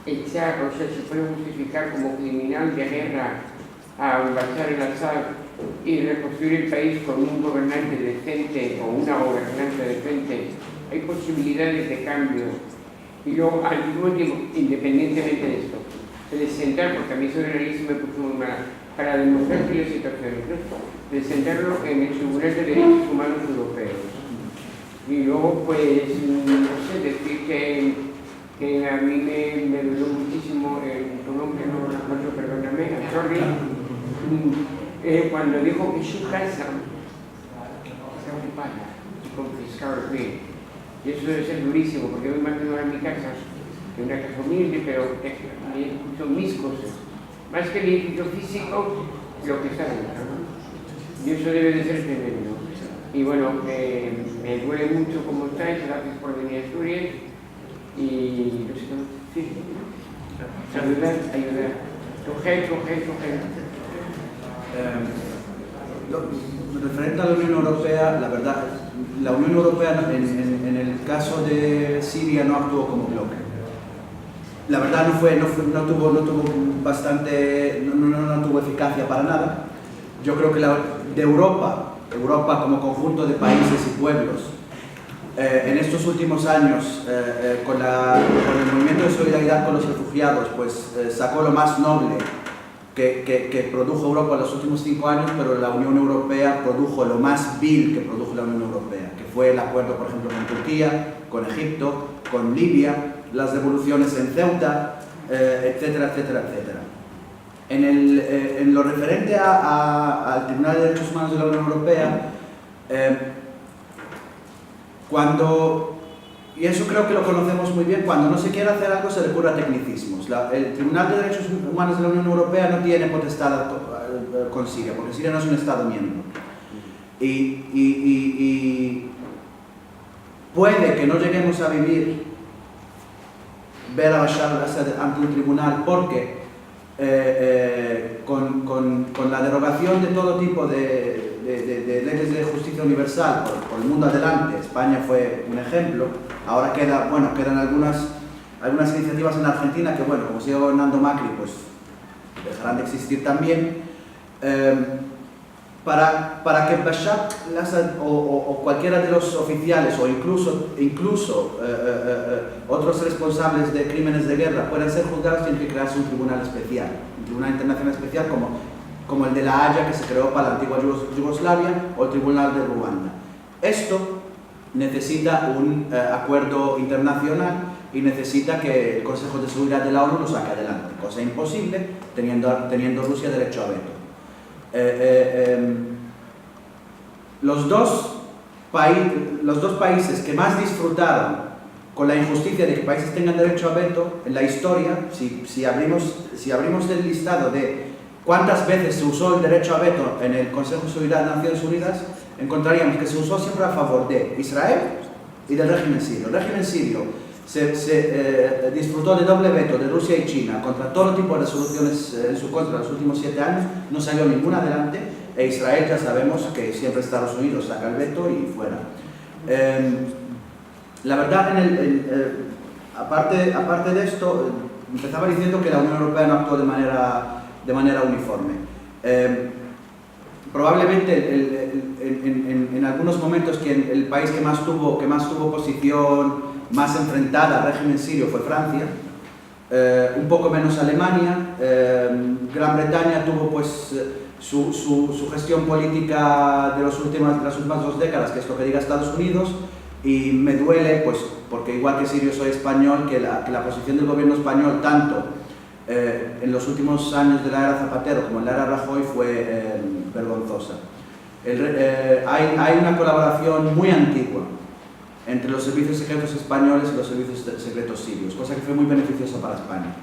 Speaker 7: echar, o sea, se puede justificar como criminal de guerra a Bashar al-Assad y reconstruir el país con un gobernante decente o una gobernante decente. Hay posibilidades de cambio. Y luego, al mismo tiempo, independientemente de esto, se les sentar, porque a mí eso de la ley se me puso muy mala, para demostrar que la situación, ¿no? presentarlo en el Tribunal de Derechos Humanos Europeos. Y luego, pues, no sé, decir que a mí me dolió muchísimo tu nombre, no recuerdo, perdóname, sorry, cuando dijo que su casa está ocupada y confiscaron bien. Y eso debe ser durísimo, porque yo me imagino ahora en mi casa, que una casa humilde, pero son mis cosas. Más que el edificio físico, lo que está dentro, ¿no? Y eso debe de ser tremendo. Y bueno, me duele mucho como estáis, gracias por venir a Asturias. Y no sé cómo, sí, ayudar. Coger.
Speaker 2: Referente a la Unión Europea, la verdad, la Unión Europea en el caso de Siria no actuó como bloque. La verdad no tuvo eficacia para nada. Yo creo que de Europa como conjunto de países y pueblos, en estos últimos años, con el movimiento de solidaridad con los refugiados, pues sacó lo más noble que produjo Europa en los últimos 5 años, pero la Unión Europea produjo lo más vil que produjo la Unión Europea, que fue el acuerdo, por ejemplo, con Turquía, con Egipto, con Libia, las revoluciones en Ceuta, etcétera, etcétera, etcétera. En lo referente al Tribunal de Derechos Humanos de la Unión Europea, y eso creo que lo conocemos muy bien, cuando no se quiere hacer algo se recurre a tecnicismos. El Tribunal de Derechos Humanos de la Unión Europea no tiene potestad con Siria, porque Siria no es un Estado miembro. Y puede que no lleguemos a ver a Bashar al-Assad ante un tribunal, porque con la derogación de todo tipo de leyes de justicia universal por el mundo adelante, España fue un ejemplo, ahora quedan algunas iniciativas en Argentina que, bueno, como sigue gobernando Macri, pues dejarán de existir también. Para que Bashar al-Assad o cualquiera de los oficiales o incluso otros responsables de crímenes de guerra puedan ser juzgados, tiene que crearse un tribunal especial, un tribunal internacional especial como el de La Haya, que se creó para la antigua Yugoslavia, o el tribunal de Ruanda. Esto necesita un acuerdo internacional y necesita que el Consejo de Seguridad de la ONU lo saque adelante, cosa imposible teniendo Rusia derecho a veto. Los dos países que más disfrutaron con la injusticia de que países tengan derecho a veto en la historia, si abrimos el listado de cuántas veces se usó el derecho a veto en el Consejo de Seguridad de Naciones Unidas, encontraríamos que se usó siempre a favor de Israel y del régimen sirio. El régimen sirio se disfrutó de doble veto de Rusia y China contra todo tipo de resoluciones en su contra en los últimos 7 años, no salió ninguna adelante, e Israel ya sabemos que siempre Estados Unidos saca el veto y fuera. La verdad, aparte de esto, empezaba diciendo que la Unión Europea no actuó de manera uniforme. Probablemente en algunos momentos el país que más tuvo posición más enfrentada al régimen sirio fue Francia, un poco menos Alemania. Gran Bretaña tuvo pues su gestión política de las últimas 2 décadas, que es lo que diga Estados Unidos, y me duele pues porque igual que sirio soy español, que la posición del gobierno español tanto en los últimos años de la era Zapatero como en la era Rajoy fue vergonzosa. Hay una colaboración muy antigua entre los servicios secretos españoles y los servicios secretos sirios, cosa que fue muy beneficiosa para España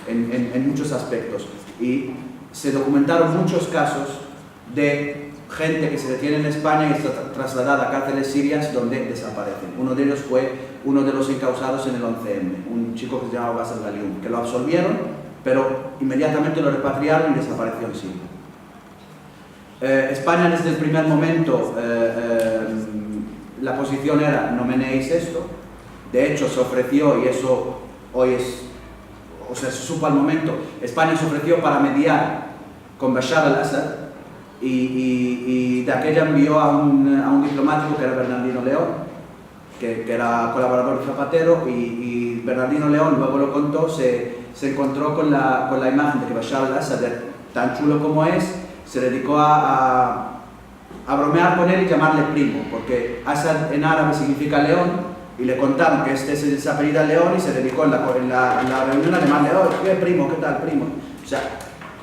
Speaker 2: en muchos aspectos. Y se documentaron muchos casos de gente que se detiene en España y está trasladada a cárceles sirias donde desaparecen. Uno de ellos fue uno de los encausados en el 11M, un chico que se llamaba Bassel Ghalium, que lo absolvieron, pero inmediatamente lo repatriaron y desapareció en Siria. España desde el primer momento, la posición era no meneéis esto. De hecho se ofreció, y eso hoy se supo al momento, España se ofreció para mediar con Bashar al-Assad y de aquella envió a un diplomático que era Bernardino León, que era colaborador de Zapatero, y Bernardino León luego lo contó, se encontró con la imagen de que Bashar al-Assad, tan chulo como es, se dedicó a a bromear con él y llamarle primo, porque Asad en árabe significa león, y le contaron que se apellida León y se dedicó en la reunión a llamarle, oh, ¿qué primo? ¿Qué tal, primo? O sea,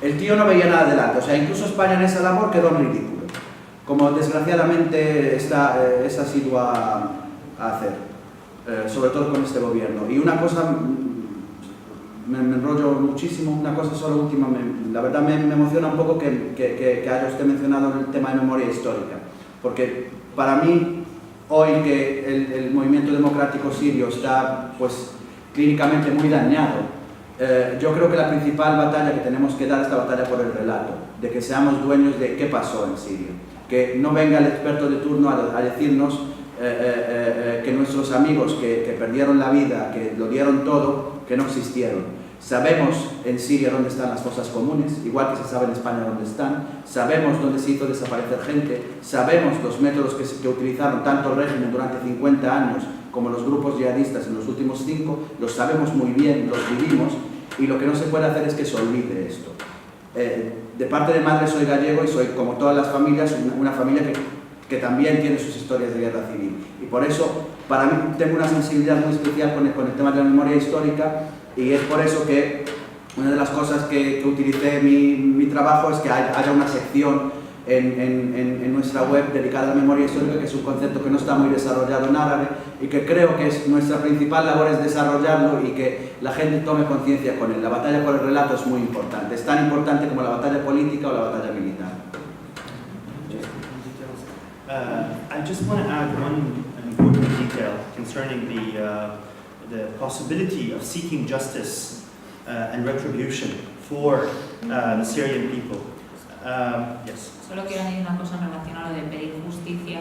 Speaker 2: el tío no veía nada adelante, o sea, incluso España en esa labor quedó en ridículo, como desgraciadamente es asiduo a hacer, sobre todo con este gobierno. Y una cosa, me enrollo muchísimo, una cosa solo última, la verdad me emociona un poco que haya usted mencionado el tema de memoria histórica, porque para mí, hoy que el movimiento democrático sirio está pues clínicamente muy dañado, yo creo que la principal batalla que tenemos que dar es la batalla por el relato, de que seamos dueños de qué pasó en Siria, que no venga el experto de turno a decirnos que nuestros amigos que perdieron la vida, que lo dieron todo, que no existieron. Sabemos en Siria dónde están las fosas comunes, igual que se sabe en España dónde están, sabemos dónde se hizo desaparecer gente, sabemos los métodos que utilizaron tanto el régimen durante 50 años como los grupos yihadistas en los últimos 5, los sabemos muy bien, los vivimos, y lo que no se puede hacer es que se olvide esto. De parte de madre soy gallego y soy, como todas las familias, una familia que también tiene sus historias de guerra civil, y por eso para mí tengo una sensibilidad muy especial con el tema de la memoria histórica, y es por eso que una de las cosas que utilicé en mi trabajo es que haya una sección en nuestra web dedicada a la memoria histórica, que es un concepto que no está muy desarrollado en árabe y que creo que es nuestra principal labor es desarrollarlo y que la gente tome conciencia con él. La batalla por el relato es muy importante, es tan importante como la batalla política o la batalla militar.
Speaker 3: I just want to add one important detail concerning the possibility of seeking justice and retribution for the Syrian people. Yes.
Speaker 1: Solo quiero añadir una cosa en relación a lo de pedir justicia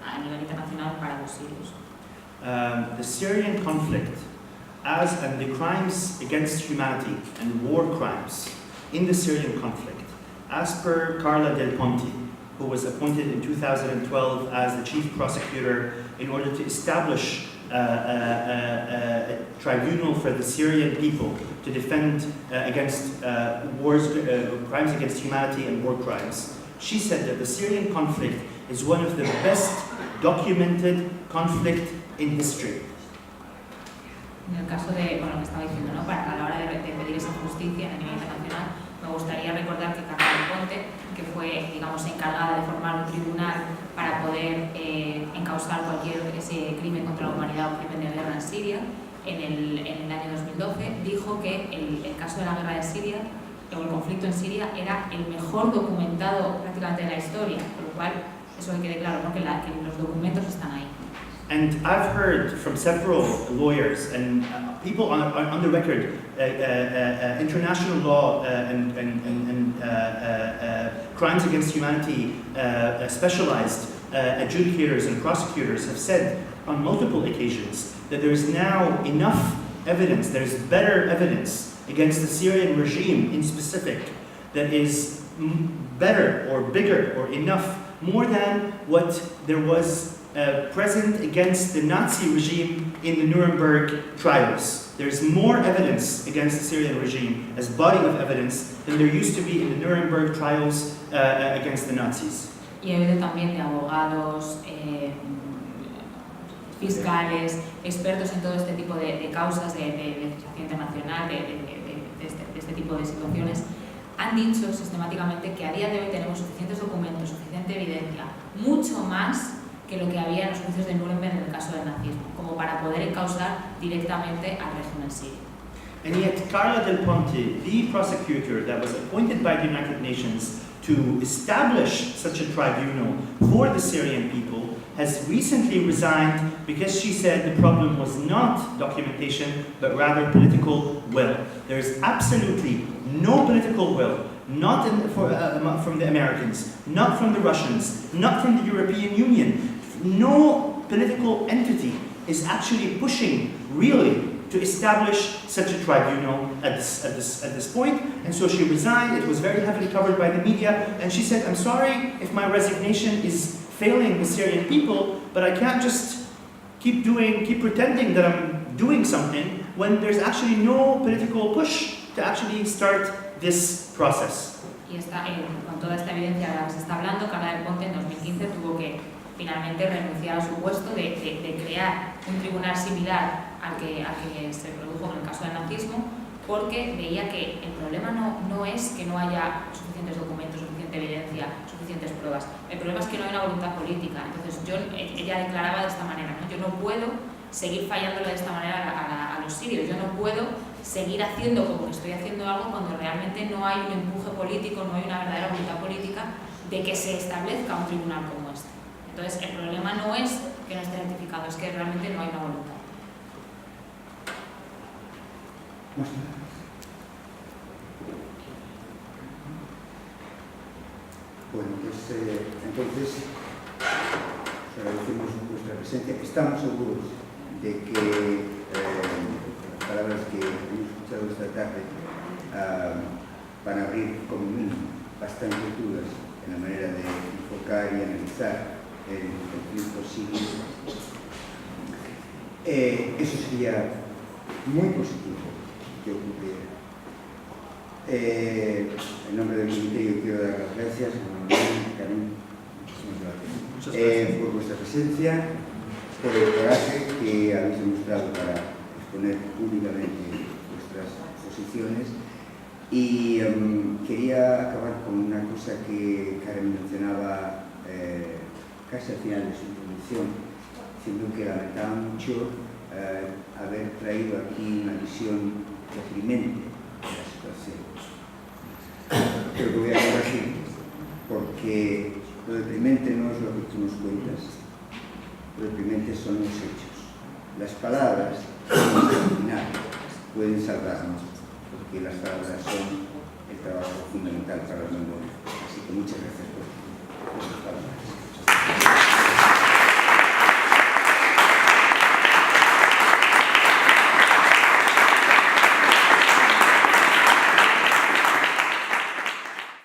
Speaker 1: a nivel internacional para los sirios.
Speaker 3: The Syrian conflict, and the crimes against humanity and war crimes in the Syrian conflict, as per Carla Del Ponte, who was appointed in 2012 as the chief prosecutor in order to establish a tribunal for the Syrian people to defend against crimes against humanity and war crimes. She said that the Syrian conflict is one of the best documented conflict in history.
Speaker 1: En el caso de, bueno, lo que estaba diciendo, ¿no? A la hora de pedir esa justicia a nivel internacional, me gustaría recordar que Carla Del Ponte, que fue, digamos, encargada de formar un tribunal para poder encausar cualquier ese crimen contra la humanidad o crimen de guerra en Siria, en el año 2012, dijo que el caso de la guerra de Siria, o el conflicto en Siria, era el mejor documentado prácticamente de la historia, por lo cual, eso que quede claro, ¿no? que los documentos están ahí.
Speaker 3: And I've heard from several lawyers and people on the record, international law and crimes against humanity specialized adjudicators and prosecutors have said on multiple occasions that there is now enough evidence, there's better evidence against the Syrian regime in specific that is better or bigger or enough, more than what there was present against the Nazi regime in the Nuremberg trials. There's more evidence against the Syrian regime as body of evidence than there used to be in the Nuremberg trials against the Nazis.
Speaker 1: Y he oído también de abogados, fiscales, expertos en todo este tipo de causas de legislación internacional, de este tipo de situaciones, han dicho sistemáticamente que a día de hoy tenemos suficientes documentos, suficiente evidencia, mucho más que lo que había en los juicios de Nuremberg en el caso del nazismo, como para poder encausar directamente al régimen sirio.
Speaker 3: And yet Carla Del Ponte, the prosecutor that was appointed by the United Nations to establish such a tribunal for the Syrian people, has recently resigned because she said the problem was not documentation, but rather political will. There is absolutely no political will, not from the Americans, not from the Russians, not from the European Union. No political entity is actually pushing, really, to establish such a tribunal at this point. And so she resigned. It was very heavily covered by the media. And she said, I'm sorry if my resignation is failing the Syrian people, but I can't just keep pretending that I'm doing something when there's actually no political push to actually start this process.
Speaker 1: y con toda esta evidencia de la que se está hablando, Carla del Ponte en 2015 tuvo que finalmente renunciar a su puesto de crear un tribunal similar al que se produjo en el caso del nazismo, porque veía que el problema no es que no haya suficientes documentos, suficiente evidencia, suficientes pruebas. El problema es que no hay una voluntad política. Entonces ella declaraba de esta manera, ¿no? Yo no puedo seguir fallándole de esta manera a los sirios, yo no puedo seguir haciendo como que estoy haciendo algo cuando realmente no hay un empuje político, no hay una verdadera voluntad política de que se establezca un tribunal como este. Entonces el problema no es que no esté rectificado, es que realmente no hay una voluntad.
Speaker 4: Bueno, pues entonces os agradecemos vuestra presencia. Estamos seguros de que las palabras que hemos escuchado esta tarde van a abrir como mínimo bastantes dudas en la manera de enfocar y analizar el conflicto sirio. Eso sería muy positivo que ocurriera. En nombre del comité yo quiero dar las gracias a Manuel, Karen, muchísimas gracias por vuestra presencia, por el coraje que habéis demostrado para exponer públicamente vuestras posiciones. Y quería acabar con una cosa que Karen mencionaba casi al final de su introducción, diciendo que lamentaba mucho haber traído aquí una visión deprimente de la situación. Pero lo voy a corregir, porque lo deprimente no es lo que tú nos cuentas, lo deprimente son los hechos. Las palabras, al final, pueden salvarnos, porque las palabras son el trabajo fundamental para la memoria. Así que muchas gracias por